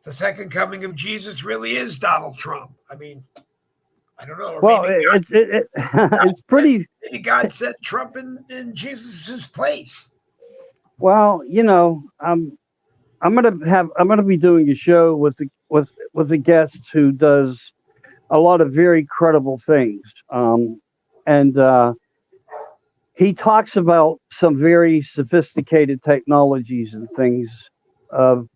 the second coming of Jesus really is Donald Trump. I mean, I don't know. Or Well, it's pretty. Maybe God set Trump in Jesus's place. Well, I'm gonna be doing a show with a guest who does a lot of very credible things, and he talks about some very sophisticated technologies and things of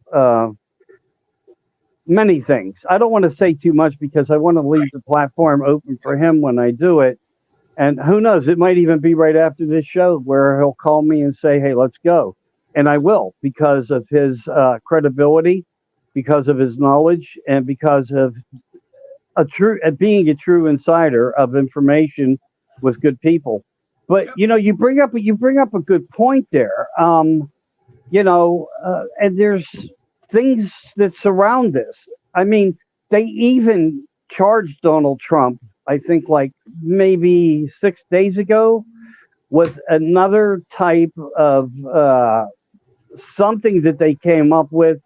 many things. I don't want to say too much because I want to leave Right. the platform open for him when I do it. And who knows, it might even be right after this show where he'll call me and say, hey, let's go. And I will because of his credibility, because of his knowledge, and because of being a true insider of information with good people. But Yep. you bring up a good point there. And there's things that surround this. I mean, they even charged Donald Trump, I think, like maybe 6 days ago, with another type of something that they came up with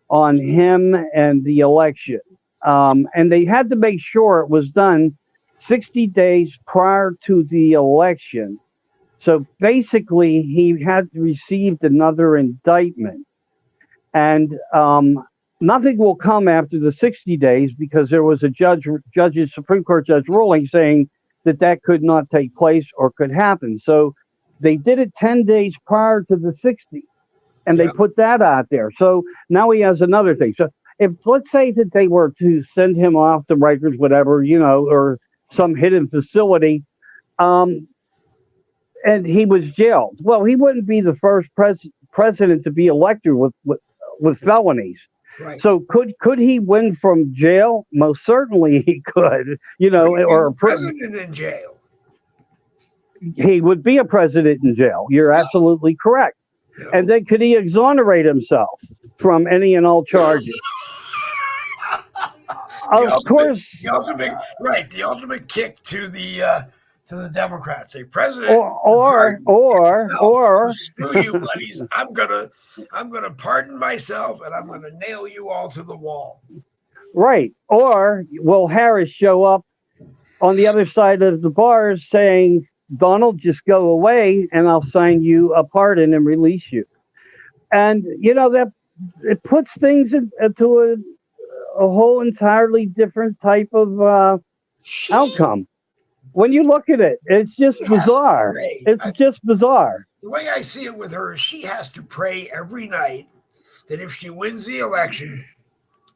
on him and the election. And they had to make sure it was done 60 days prior to the election. So basically, he had received another indictment. And nothing will come after the 60 days because there was a Supreme Court judge ruling saying that that could not take place or could happen. So they did it 10 days prior to the 60, and they Yep. put that out there. So now he has another thing. So if let's say that they were to send him off to Rikers, whatever, or some hidden facility, um, and he was jailed. Well, he wouldn't be the first president to be elected with felonies. Right. So could he win from jail? Most certainly he could. Or a president in jail. He would be a president in jail. You're absolutely correct. You know? And then could he exonerate himself from any and all charges? Of course. The ultimate kick to the Democrats. A president or screw you, buddies. I'm gonna pardon myself and I'm gonna nail you all to the wall. Right. Or will Harris show up on the other side of the bars saying, Donald, just go away and I'll sign you a pardon and release you. And that it puts things into a whole entirely different type of outcome. When you look at it, it's just bizarre. It's just bizarre. The way I see it with her is she has to pray every night that if she wins the election,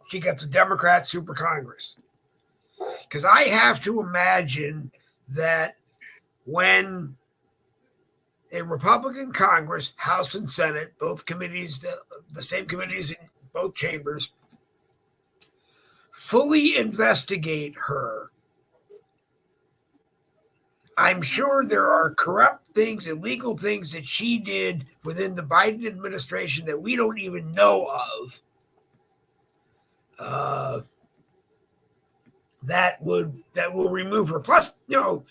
she gets a Democrat super Congress. Because I have to imagine that when a Republican Congress, House and Senate, both committees, the same committees in both chambers, fully investigate her, I'm sure there are corrupt things, illegal things that she did within the Biden administration that we don't even know of. That will remove her. Plus, a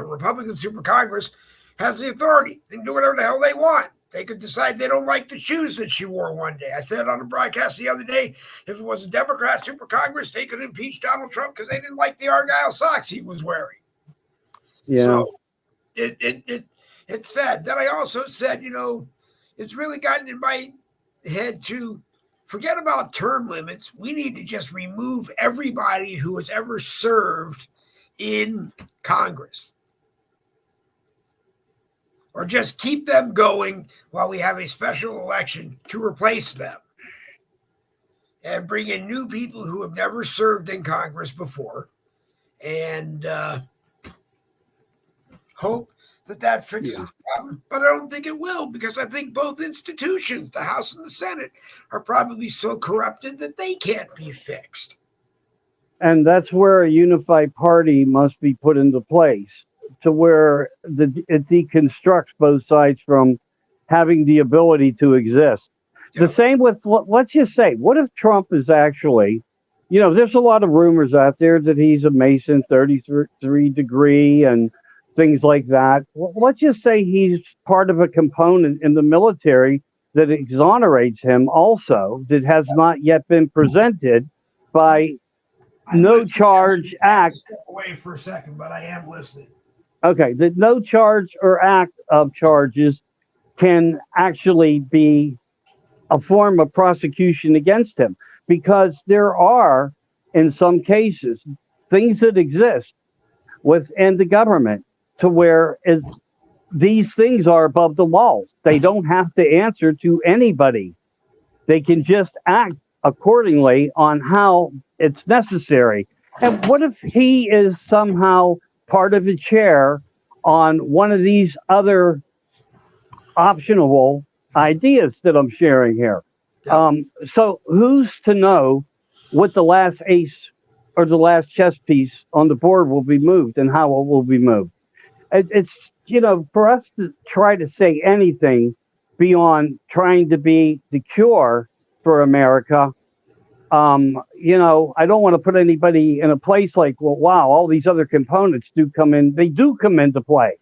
Republican super Congress has the authority. They can do whatever the hell they want. They could decide they don't like the shoes that she wore one day. I said on the broadcast the other day, if it was a Democrat super Congress, they could impeach Donald Trump because they didn't like the Argyle socks he was wearing. Yeah. So it's sad. Then I also said, it's really gotten in my head to forget about term limits. We need to just remove everybody who has ever served in Congress. Or just keep them going while we have a special election to replace them. And bring in new people who have never served in Congress before. And hope that fixes the problem. But I don't think it will, because I think both institutions, the House and the Senate, are probably so corrupted that they can't be fixed. And that's where a unified party must be put into place, to where it deconstructs both sides from having the ability to exist. Yep. The same with, let's just say, what if Trump is actually, there's a lot of rumors out there that he's a Mason 33 degree and things like that. Well, let's just say he's part of a component in the military that exonerates him also, that has not yet been presented by no charge act. Step away for a second, but I am listening. Okay, that no charge or act of charges can actually be a form of prosecution against him, because there are, in some cases, things that exist within the government to where these things are above the laws. They don't have to answer to anybody. They can just act accordingly on how it's necessary. And what if he is somehow part of a chair on one of these other optional ideas that I'm sharing here? Yeah. So who's to know what the last ace or the last chess piece on the board will be moved and how it will be moved? It's, for us to try to say anything beyond trying to be the cure for America. I don't want to put anybody in a place like, well, wow, all these other components do come in. They do come into play,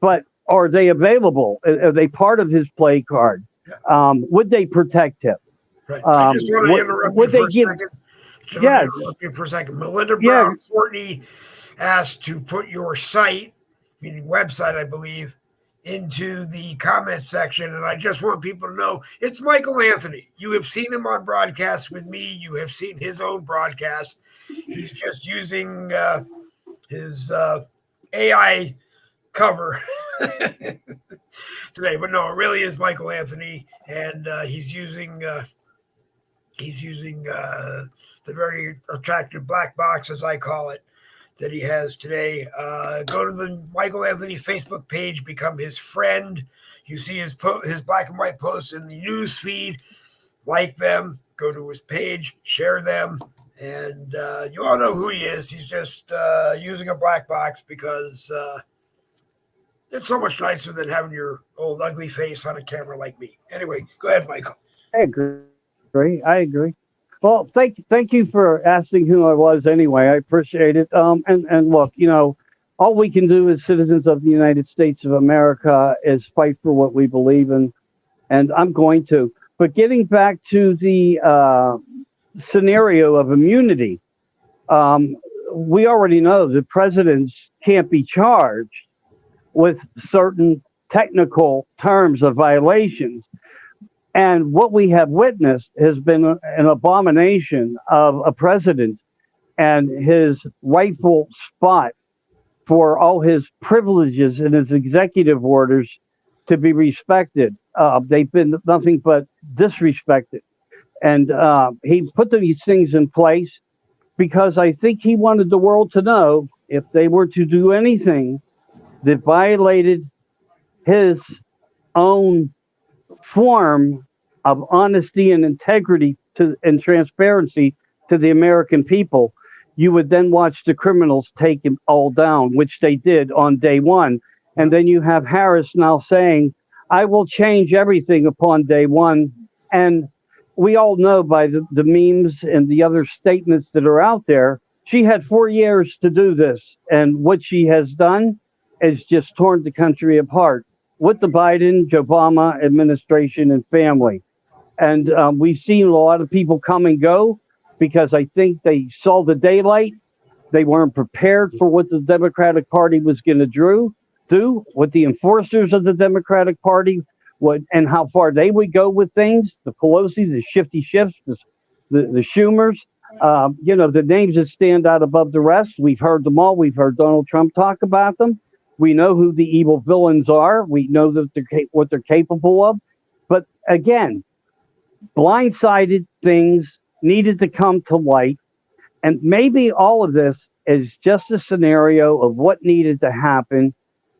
but are they available? Are they part of his play card? Would they protect him? Right. I just want to interrupt you Would for they a give? second. Yes, Melinda yeah. Brown Fortney asked to put your site, meaning website, I believe, into the comment section. And I just want people to know it's Michael Anthony. You have seen him on broadcasts with me. You have seen his own broadcast. He's just using his AI cover today. But no, it really is Michael Anthony. And he's using the very attractive black box, as I call it, that he has today. Go to the Michael Anthony Facebook page, become his friend. You see his black and white posts in the news feed. Like them, go to his page, share them, and you all know who he is. He's just using a black box because it's so much nicer than having your old ugly face on a camera like me. Anyway, go ahead, Michael. I agree. Well, thank you for asking who I was anyway. I appreciate it. And look, all we can do as citizens of the United States of America is fight for what we believe in, and I'm going to. But getting back to the scenario of immunity, we already know that presidents can't be charged with certain technical terms of violations. And what we have witnessed has been an abomination of a president and his rightful spot for all his privileges and his executive orders to be respected. They've been nothing but disrespected. And he put these things in place because I think he wanted the world to know if they were to do anything that violated his own form of honesty and integrity and transparency to the American people, you would then watch the criminals take it all down, which they did on day one. And then you have Harris now saying, I will change everything upon day one. And we all know by the memes and the other statements that are out there, she had 4 years to do this. And what she has done is just torn the country apart with the Biden, Obama administration and family. And we've seen a lot of people come and go because I think they saw the daylight. They weren't prepared for what the Democratic Party was going to do, what the enforcers of the Democratic Party would, and how far they would go with things. The Pelosi, the shifty shifts, the Schumers, the names that stand out above the rest. We've heard them all. We've heard Donald Trump talk about them. We know who the evil villains are. We know that what they're capable of. But again, blindsided things needed to come to light. And maybe all of this is just a scenario of what needed to happen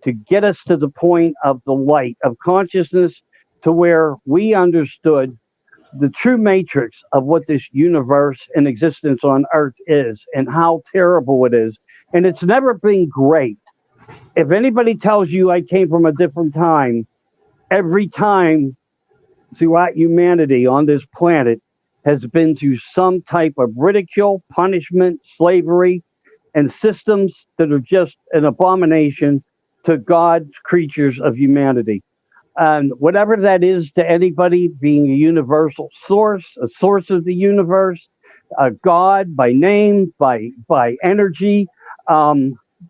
to get us to the point of the light of consciousness to where we understood the true matrix of what this universe and existence on Earth is and how terrible it is. And it's never been great. If anybody tells you I came from a different time, every time throughout humanity on this planet has been through some type of ridicule, punishment, slavery, and systems that are just an abomination to God's creatures of humanity. And whatever that is to anybody, being a universal source, a source of the universe, a God by name, by energy,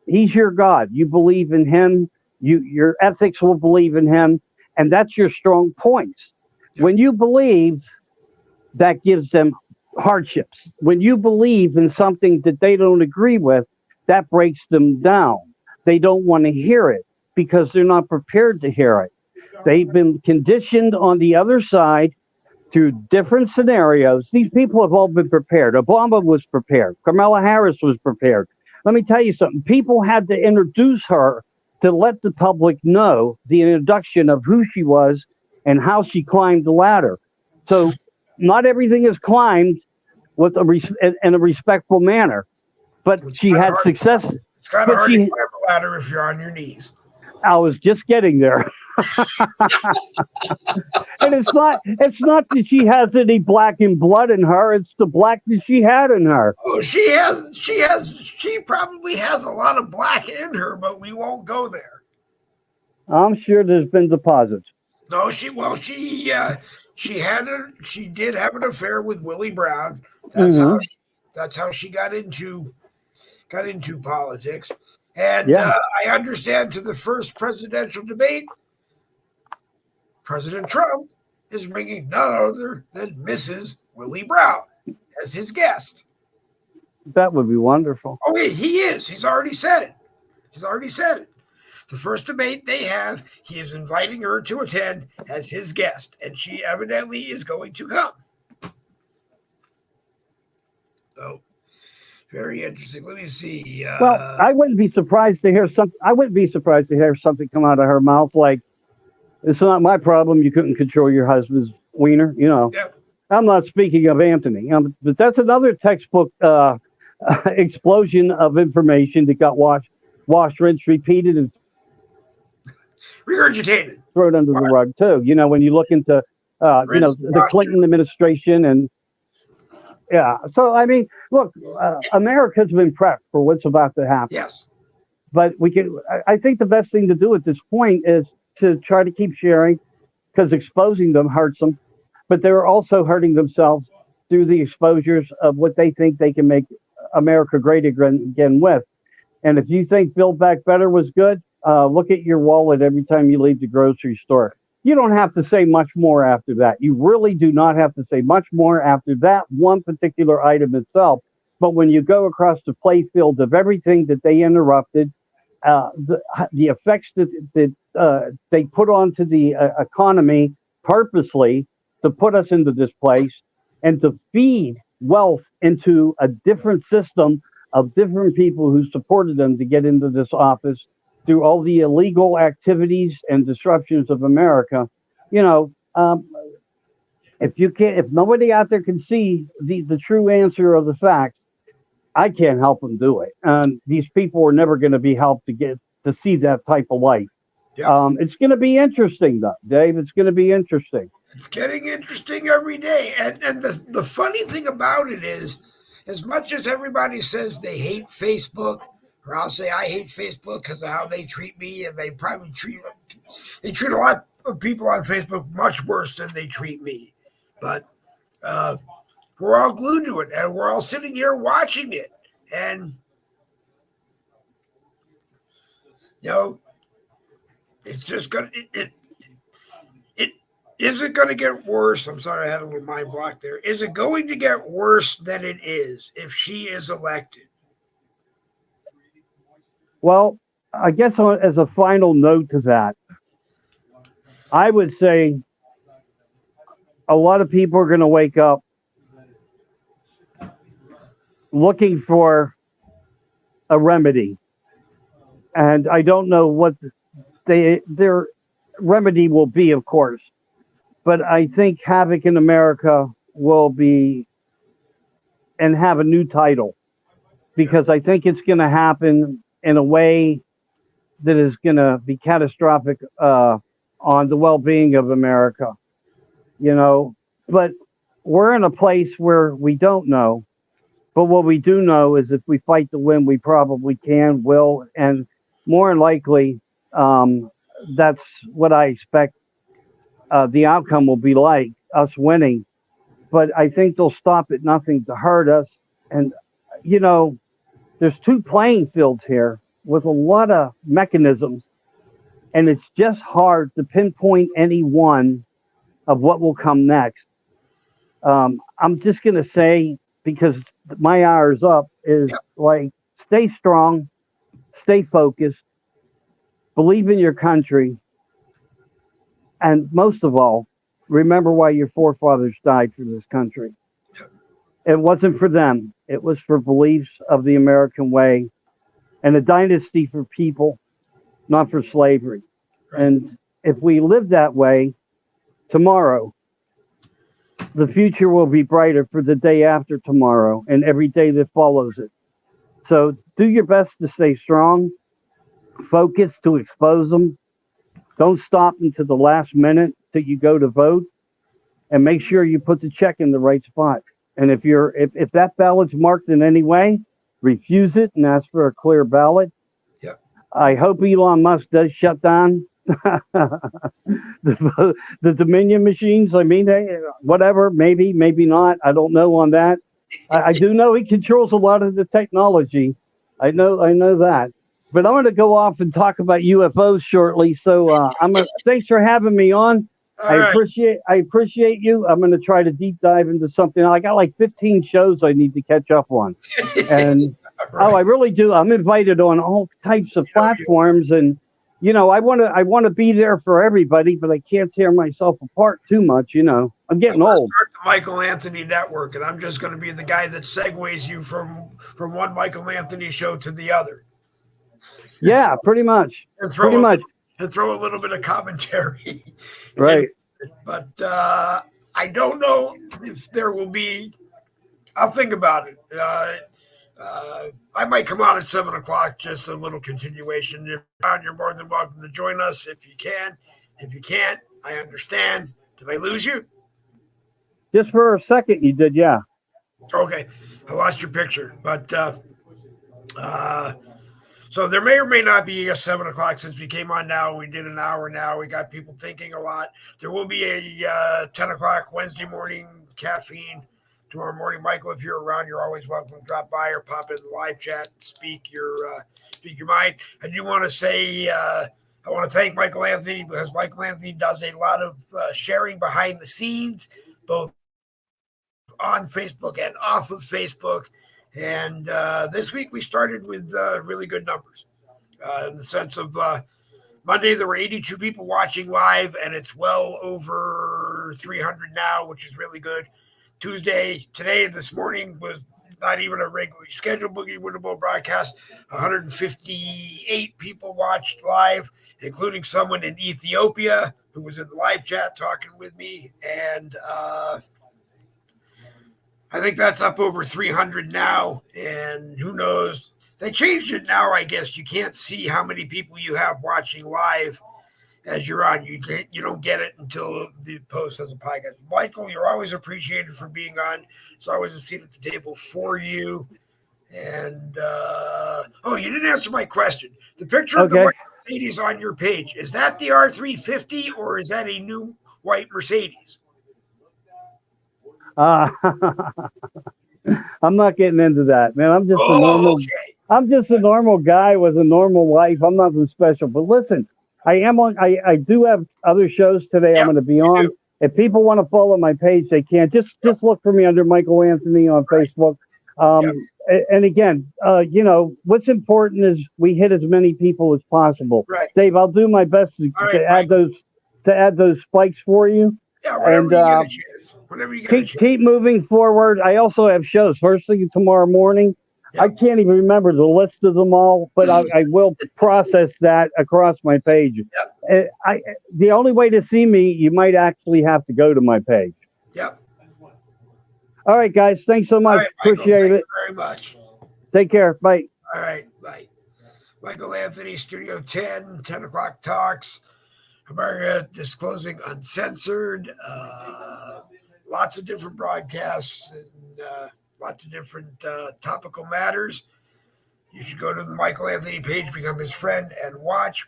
he's your God. You believe in him. Your ethics will believe in him. And that's your strong points. When you believe, that gives them hardships. When you believe in something that they don't agree with, that breaks them down. They don't want to hear it because they're not prepared to hear it. They've been conditioned on the other side to different scenarios. These people have all been prepared. Obama was prepared. Kamala Harris was prepared. Let me tell you something. People had to introduce her to let the public know the introduction of who she was and how she climbed the ladder. So not everything is climbed with in a respectful manner, but It's she kind of had hard. success. It's kind of But hard to she, climb a ladder if you're on your knees. I was just getting there. And it's not that she has any black in blood in her, it's the black that she had in her. Oh, she probably has a lot of black in her, but we won't go there. I'm sure there's been deposits. No, she did have an affair with Willie Brown. That's how Hmm. she got into politics. And Yeah, I understand to the first presidential debate, President Trump is bringing none other than Mrs. Willie Brown as his guest. that would be wonderful. Oh, he is. He's already said it. He's already said it. The first debate they have, he is inviting her to attend as his guest, and she evidently is going to come. So, very interesting. Let me see. Well, I wouldn't be surprised to hear some. I wouldn't be surprised to hear something come out of her mouth like, "It's not my problem. You couldn't control your husband's wiener." Yeah. I'm not speaking of Anthony, but that's another textbook explosion of information that got washed, rinsed, repeated, and Regurgitated. thrown under the rug too. When you look into the Clinton administration and yeah. So I mean, look, America's been prepped for what's about to happen. Yes. But I think the best thing to do at this point is to try to keep sharing, because exposing them hurts them, but they're also hurting themselves through the exposures of what they think they can make America great again with. And if you think Build Back Better was good, look at your wallet every time you leave the grocery store. You don't have to say much more after that. You really do not have to say much more after that one particular item itself. But when you go across the playfield of everything that they interrupted, the effects that they put onto the economy purposely to put us into this place and to feed wealth into a different system of different people who supported them to get into this office through all the illegal activities and disruptions of America. If nobody out there can see the true answer of the facts, I can't help them do it. And these people are never going to be helped to get to see that type of light. Yeah. It's going to be interesting, though, Dave. It's going to be interesting. It's getting interesting every day. And the funny thing about it is, as much as everybody says they hate Facebook, or I'll say I hate Facebook because of how they treat me, and they probably treat a lot of people on Facebook much worse than they treat me. But we're all glued to it, and we're all sitting here watching it. And, it's just going to, is it going to get worse? I'm sorry, I had a little mind block there. Is it going to get worse than it is if she is elected? Well, I guess as a final note to that, I would say a lot of people are going to wake up looking for a remedy. And I don't know what their remedy will be, of course. But I think Havoc in America will be and have a new title, because I think it's going to happen in a way that is going to be catastrophic on the well-being of America. But we're in a place where we don't know. But what we do know is if we fight to win, we probably can, will, and more likely, that's what I expect the outcome will be like, us winning. But I think they'll stop at nothing to hurt us. And, there's two playing fields here with a lot of mechanisms, and it's just hard to pinpoint any one of what will come next. I'm just going to say, because my hour's up, is like, stay strong, stay focused, believe in your country, and most of all, remember why your forefathers died for this country. It wasn't for them. It was for beliefs of the American way and a dynasty for people, not for slavery. Right. And if we live that way tomorrow, the future will be brighter for the day after tomorrow and every day that follows it. So do your best to stay strong, focus to expose them. Don't stop until the last minute that you go to vote, and make sure you put the check in the right spot. And if that ballot's marked in any way, refuse it and ask for a clear ballot. Yep. I hope Elon Musk does shut down the Dominion machines. I mean, whatever, maybe not. I don't know on that. I do know he controls a lot of the technology. I know that. But I'm going to go off and talk about UFOs shortly. So thanks for having me on. I appreciate you. I'm going to try to deep dive into something. I got like 15 shows I need to catch up on. And I really do. I'm invited on all types of platforms, and I want to be there for everybody, but I can't tear myself apart too much. I'm getting old. Start the Michael Anthony Network, and I'm just going to be the guy that segues you from one Michael Anthony show to the other. Yeah, pretty much. And throw a little bit of commentary. Right. But I don't know if there will be. I'll think about it. I might come out at 7:00, just a little continuation. If not, you're more than welcome to join us if you can. If you can't, I understand. Did I lose you? Just for a second, you did, yeah. Okay, I lost your picture, but so there may or may not be a 7:00 since we came on now. We did an hour now. We got people thinking a lot. There will be a 10:00 Wednesday morning caffeine tomorrow morning. Michael, if you're around, you're always welcome to drop by or pop in the live chat and speak your mind. I do want to say I want to thank Michael Anthony, because Michael Anthony does a lot of sharing behind the scenes, both on Facebook and off of Facebook. And this week we started with really good numbers in the sense of Monday there were 82 people watching live, and it's well over 300 now, which is really good. Today, this morning was not even a regularly scheduled Boogie Winnable broadcast. 158 people watched live, including someone in Ethiopia who was in the live chat talking with me. And I think that's up over 300 now. And who knows? They changed it now, I guess. You can't see how many people you have watching live as you're on. You don't get it until the post as a podcast. Michael, you're always appreciated for being on. It's always a seat at the table for you. And you didn't answer my question. The picture of the white Mercedes on your page, is that the R350 or is that a new white Mercedes? I'm not getting into that, man. I'm just I'm just a normal guy with a normal life. I'm nothing special. But listen, I do have other shows today. I'm going to be on. If people want to follow my page, they can. Just look for me under Michael Anthony on Facebook. And again, what's important is we hit as many people as possible. Right. Dave, I'll do my best to add those spikes for you. Yeah, whenever you get a chance. Whenever you get a chance. Keep moving forward. I also have shows first thing tomorrow morning. Yep. I can't even remember the list of them all, but I will process that across my page. Yep. The only way to see me, you might actually have to go to my page. Yep. All right, guys. Thanks so much. Right, Michael, appreciate thank it. You very much. Take care. Bye. All right. Bye. Michael Anthony, Studio 10 o'clock talks. America Disclosing Uncensored. Lots of different broadcasts and lots of different topical matters. You should go to the Michael Anthony page, become his friend, and watch.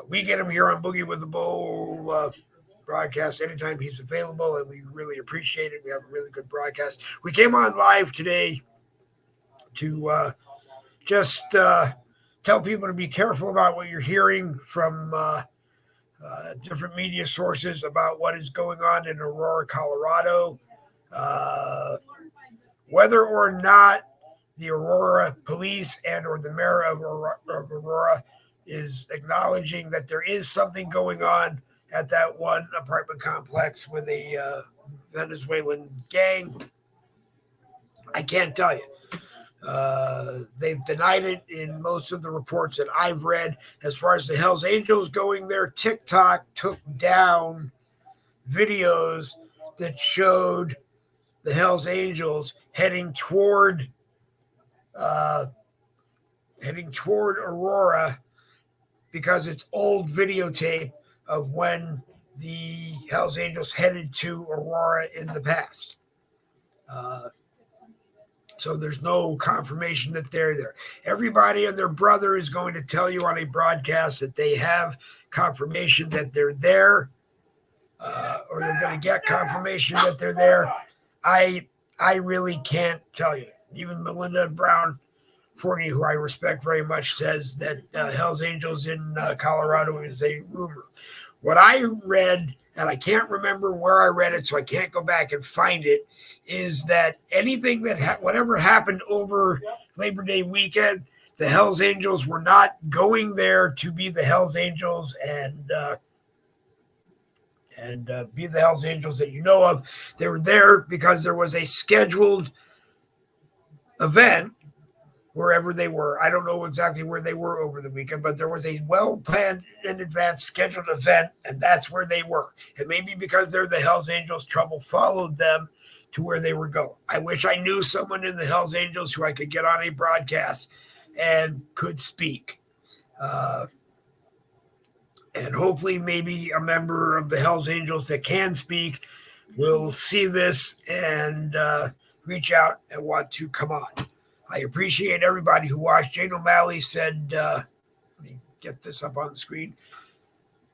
We get him here on Boogie with the Bull broadcast anytime he's available, and we really appreciate it. We have a really good broadcast. We came on live today to just tell people to be careful about what you're hearing from different media sources about what is going on in Aurora, Colorado. Whether or not the Aurora police and or the mayor of Aurora is acknowledging that there is something going on at that one apartment complex with a Venezuelan gang. I can't tell you. They've denied it in most of the reports that I've read. As far as the Hells Angels going there, TikTok took down videos that showed the Hells Angels uh, heading toward Aurora because it's old videotape of when the Hells Angels headed to Aurora in the past. So there's no confirmation that they're there. Everybody and their brother is going to tell you on a broadcast that they have confirmation that they're there, or they're going to get confirmation that they're there. I really can't tell you. Even Melinda Brown 40, who I respect very much, says that Hells Angels in Colorado is a rumor. What I read, and I can't remember where I read it, so I can't go back and find it, is that anything that whatever happened over Labor Day weekend, the Hells Angels were not going there to be the Hells Angels and be the Hells Angels that you know of. They were there because there was a scheduled event wherever they were. I don't know exactly where they were over the weekend, but there was a well-planned in advance scheduled event, and that's where they were. And maybe because they're the Hells Angels, trouble followed them to where they were going. I wish I knew someone in the Hells Angels who I could get on a broadcast and could speak. And hopefully maybe a member of the Hells Angels that can speak will see this and reach out and want to come on. I appreciate everybody who watched. Jane O'Malley said, let me get this up on the screen.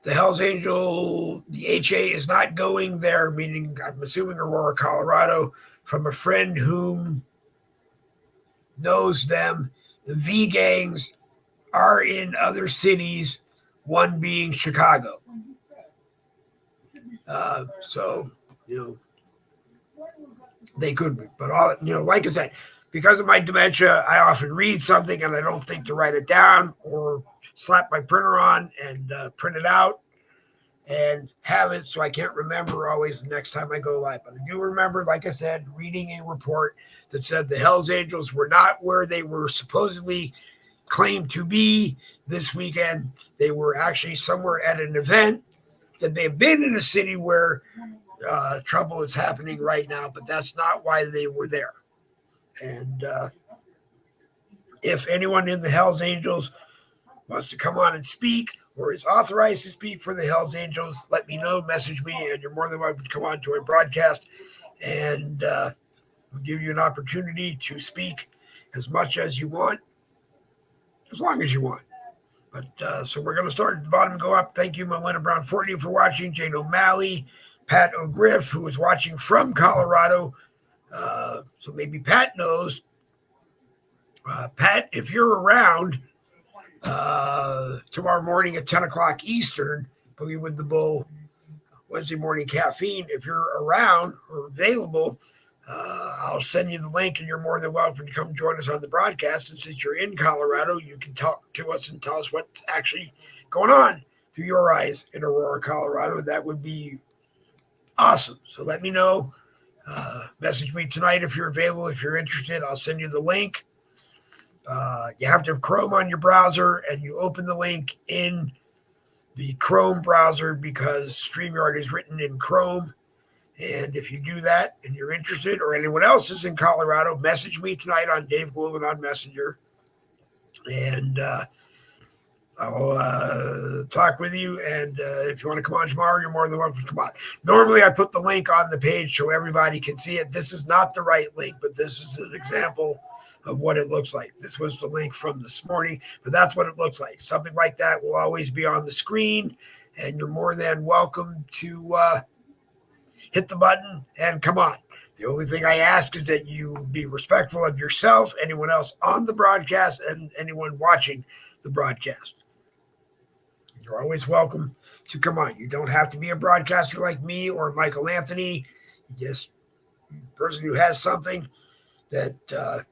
The Hells Angel, the HA is not going there, meaning I'm assuming Aurora, Colorado, from a friend whom knows them. The V gangs are in other cities, one being Chicago. So, they could be. But, like I said, because of my dementia, I often read something and I don't think to write it down or slap my printer on and print it out and have it so I can't remember always the next time I go live. But I do remember, like I said, reading a report that said the Hells Angels were not where they were supposedly claimed to be this weekend. They were actually somewhere at an event, that they've been in a city where trouble is happening right now, but that's not why they were there. And if anyone in the Hells Angels wants to come on and speak or is authorized to speak for the Hells Angels, let me know, message me, and you're more than welcome to come on to a broadcast, and we'll give you an opportunity to speak as much as you want, as long as you want. But so we're going to start at the bottom and go up. Thank you, Melinda Brown 40, for watching. Jane O'Malley, Pat O'Griff, who is watching from Colorado. So maybe Pat knows. Pat, if you're around tomorrow morning at 10 o'clock Eastern, Boogie with the Bull, Wednesday morning caffeine, if you're around or available, I'll send you the link and you're more than welcome to come join us on the broadcast. And since you're in Colorado, you can talk to us and tell us what's actually going on through your eyes in Aurora, Colorado. That would be awesome. So let me know. Message me tonight if you're available. If you're interested, I'll send you the link. You have to have Chrome on your browser, and you open the link in the Chrome browser because StreamYard is written in Chrome. And if you do that and you're interested, or anyone else is in Colorado, message me tonight on Dave Glovin on Messenger, and I'll talk with you. And if you want to come on tomorrow, you're more than welcome to come on. Normally, I put the link on the page so everybody can see it. This is not the right link, but this is an example of what it looks like. This was the link from this morning, but that's what it looks like. Something like that will always be on the screen, and you're more than welcome to hit the button and come on. The only thing I ask is that you be respectful of yourself, anyone else on the broadcast, and anyone watching the broadcast. You're always welcome to come on. You don't have to be a broadcaster like me or Michael Anthony. You just a person who has something that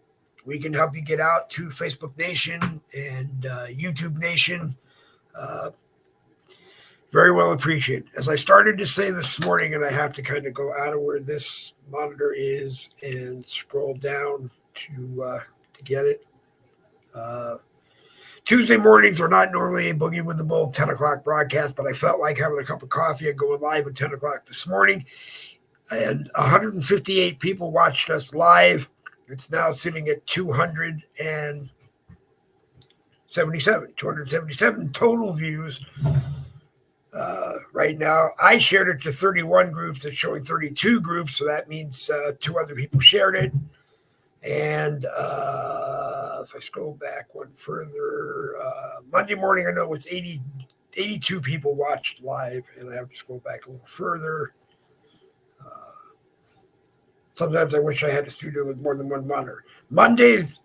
we can help you get out to Facebook Nation and YouTube Nation. Very well appreciated. As I started to say this morning, and I have to kind of go out of where this monitor is and scroll down to get it. Uh, Tuesday mornings are not normally a Boogie with the Bull 10 o'clock broadcast, but I felt like having a cup of coffee and going live at 10 o'clock this morning. And 158 people watched us live. It's now sitting at 277 total views. Right now, I shared it to 31 groups. It's showing 32 groups, so that means 2 other people shared it. And if I scroll back one further, Monday morning, I know it was 82 people watched live, and I have to scroll back a little further. Sometimes I wish I had a studio with more than one monitor. Mondays,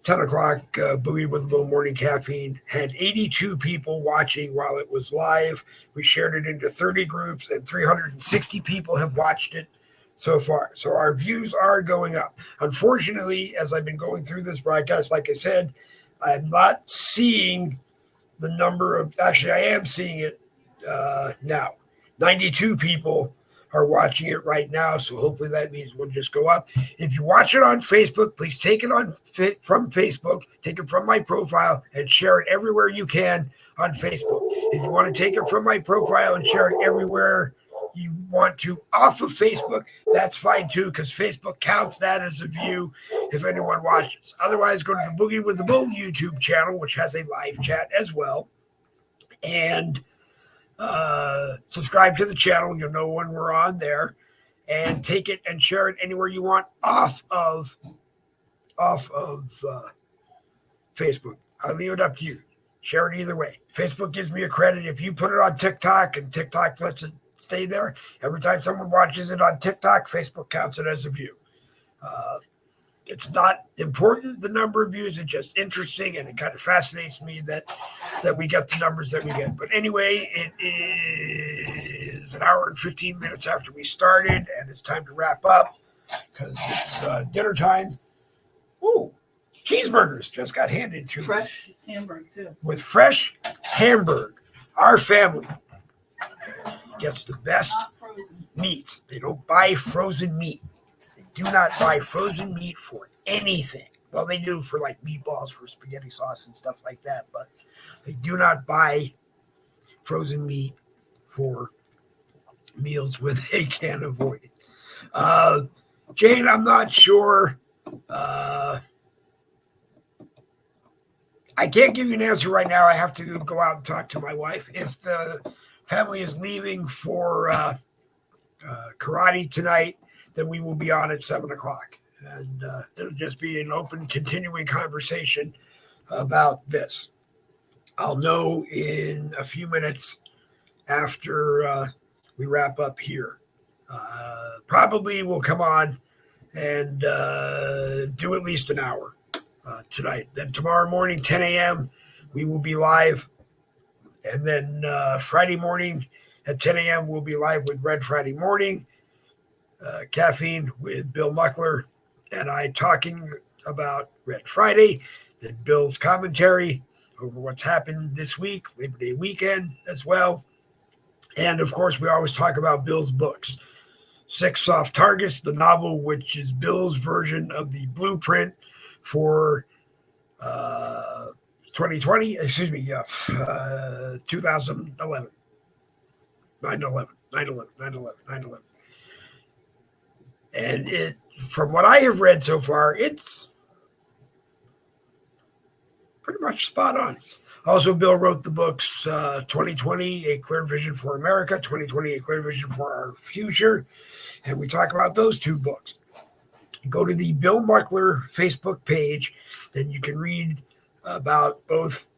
10 o'clock, Boogie with a Little Morning Caffeine had 82 people watching while it was live. We shared it into 30 groups, and 360 people have watched it so far. So our views are going up. Unfortunately, as I've been going through this broadcast, like I said, I'm not seeing the number of, actually, I am seeing it now. 92 people are watching it right now, so hopefully that means we'll just go up. If you watch it on Facebook, please take it from Facebook, take it from my profile, and share it everywhere you can on Facebook. If you want to take it from my profile and share it everywhere you want to off of Facebook, that's fine too, because Facebook counts that as a view if anyone watches. Otherwise, go to the Boogie with the Bull YouTube channel, which has a live chat as well, and subscribe to the channel. You'll know when we're on there, and take it and share it anywhere you want off of Facebook. I'll leave it up to you. Share it either way. Facebook gives me a credit if you put it on TikTok, and TikTok lets it stay there. Every time someone watches it on TikTok, Facebook counts it as a view. It's not important, the number of views. It's just interesting, and it kind of fascinates me that we get the numbers that we get. But anyway, it is an hour and 15 minutes after we started, and it's time to wrap up because it's dinner time. Ooh, cheeseburgers just got handed to fresh hamburger too. With fresh hamburger. Our family gets the best meats. They don't buy frozen meat. Do not buy frozen meat for anything. Well, they do for like meatballs, for spaghetti sauce and stuff like that, but they do not buy frozen meat for meals where they can avoid it. Jane, I'm not sure. I can't give you an answer right now. I have to go out and talk to my wife. If the family is leaving for karate tonight, then we will be on at 7 o'clock. And it'll just be an open, continuing conversation about this. I'll know in a few minutes after we wrap up here. Probably we'll come on and do at least an hour tonight. Then tomorrow morning, 10 a.m., we will be live. And then Friday morning at 10 a.m., we'll be live with Red Friday Morning. Caffeine with Bill Muckler and I talking about Red Friday, then Bill's commentary over what's happened this week, Labor Day weekend as well. And of course, we always talk about Bill's books. 6 Soft Targets, the novel, which is Bill's version of the blueprint for 2020, 2011. 9/11. And it, from what I have read so far, it's pretty much spot on. Also, Bill wrote the books 2020, A Clear Vision for America, 2020, A Clear Vision for Our Future. And we talk about those 2 books. Go to the Bill Muckler Facebook page, then you can read about both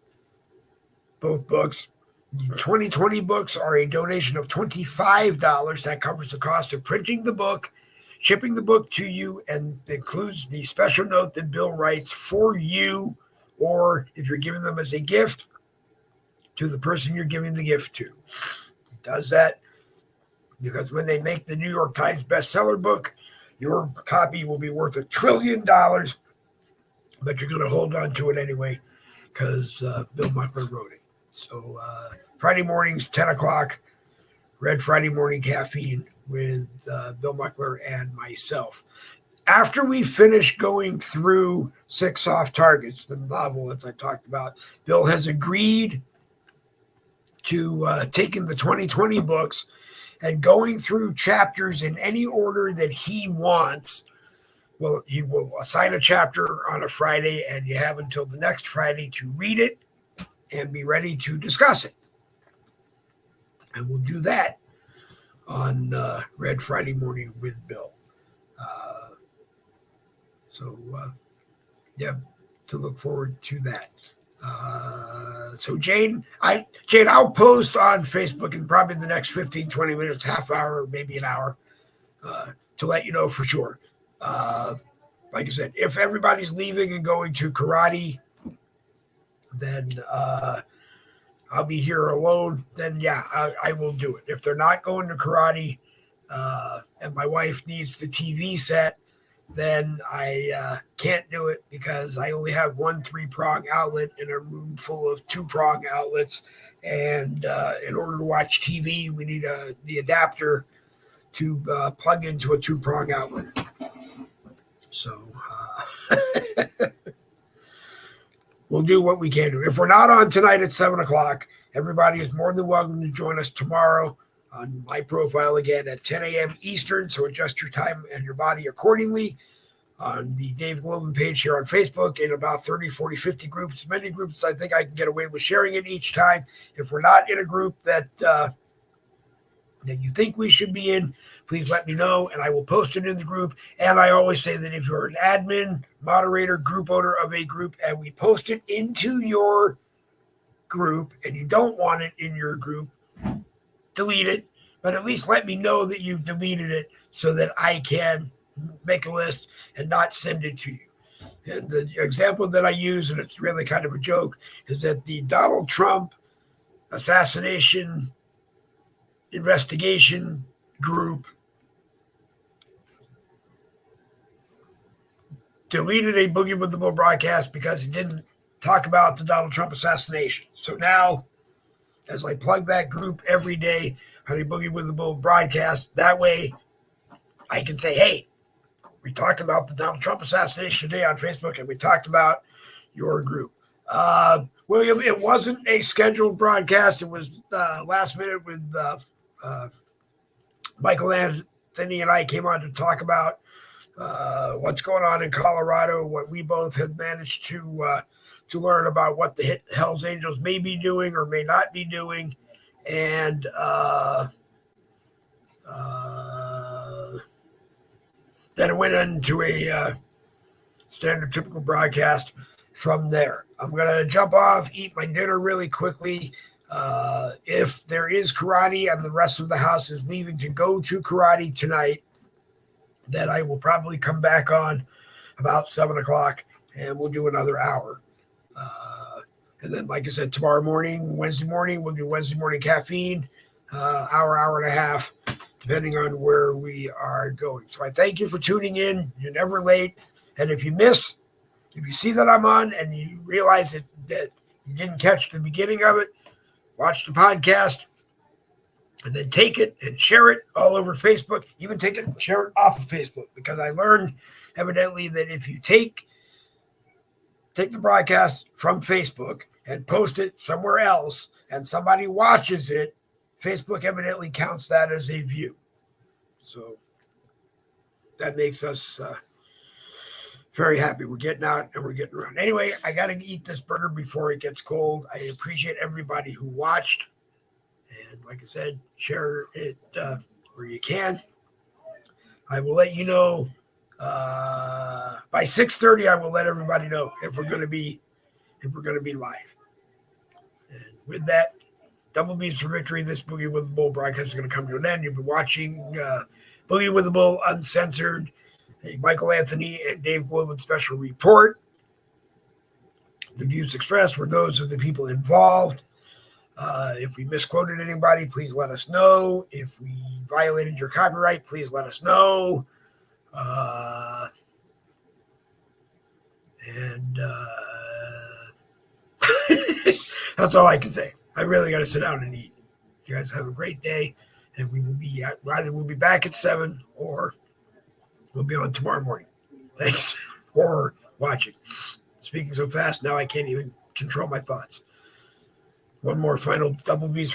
books. The 2020 books are a donation of $25. That covers the cost of printing the book, shipping the book to you, and includes the special note that Bill writes for you, or if you're giving them as a gift, to the person you're giving the gift to. He does that because when they make the New York Times bestseller book, your copy will be worth $1 trillion, but you're going to hold on to it anyway because Bill Muckler wrote it. So Friday mornings, 10 o'clock, Red Friday Morning Caffeine with Bill Muckler and myself. After we finish going through Six Soft Targets, the novel that I talked about, Bill has agreed to taking the 2020 books and going through chapters in any order that he wants. Well, he will assign a chapter on a Friday, and you have until the next Friday to read it and be ready to discuss it. And we'll do that on Red Friday Morning with Bill. Yeah, to look forward to that. So Jane, I'll post on Facebook in probably the next 15, 20 minutes, half hour, maybe an hour, to let you know for sure. Like I said, if everybody's leaving and going to karate, then I'll be here alone. Then yeah, I will do it. If they're not going to karate, and my wife needs the TV set, then I can't do it because I only have one 3-prong outlet in a room full of 2-prong outlets. And in order to watch TV, we need the adapter to plug into a 2-prong outlet. So we'll do what we can do. If we're not on tonight at 7 o'clock, everybody is more than welcome to join us tomorrow on my profile again at 10 a.m. Eastern. So adjust your time and your body accordingly on the Dave Glovin page here on Facebook, in about 30, 40, 50 groups, many groups. I think I can get away with sharing it each time. If we're not in a group that you think we should be in, please let me know, and I will post it in the group. And I always say that if you're an admin, moderator, group owner of a group, and we post it into your group and you don't want it in your group, delete it, but at least let me know that you've deleted it so that I can make a list and not send it to you. And the example that I use, and it's really kind of a joke, is that the Donald Trump assassination investigation group deleted a Boogie with the Bull broadcast because he didn't talk about the Donald Trump assassination. So now, as I plug that group every day on a Boogie with the Bull broadcast, that way I can say, hey, we talked about the Donald Trump assassination today on Facebook, and we talked about your group. William, it wasn't a scheduled broadcast. It was last minute with Michael Anthony and I came on to talk about what's going on in Colorado, what we both have managed to learn about what the Hells Angels may be doing or may not be doing. And then it went into a standard typical broadcast from there. I'm going to jump off, eat my dinner really quickly. If there is karate and the rest of the house is leaving to go to karate tonight, then I will probably come back on about 7 o'clock and we'll do another hour. And then, like I said, tomorrow morning, Wednesday morning, we'll do Wednesday morning caffeine, hour and a half, depending on where we are going. So I thank you for tuning in. You're never late. And if you see that I'm on and you realize that you didn't catch the beginning of it, watch the podcast and then take it and share it all over Facebook. Even take it and share it off of Facebook, because I learned evidently that if you take the broadcast from Facebook and post it somewhere else and somebody watches it, Facebook evidently counts that as a view. So that makes us very happy. We're getting out and we're getting around. Anyway, I got to eat this burger before it gets cold. I appreciate everybody who watched. And like I said, share it where you can. I will let you know by 6:30. I will let everybody know if we're going to be live. And with that, Double B's for victory. This Boogie with the Bull broadcast is going to come to an end. You've been watching Boogie with the Bull Uncensored, a Michael Anthony and Dave Glovin special report. The views expressed were those of the people involved. If we misquoted anybody, please let us know. If we violated your copyright, please let us know. And that's all I can say. I really got to sit down and eat. You guys have a great day, and we will be either we'll be back at 7 or we'll be on tomorrow morning. Thanks for watching. Speaking so fast, now I can't even control my thoughts. One more final double B's.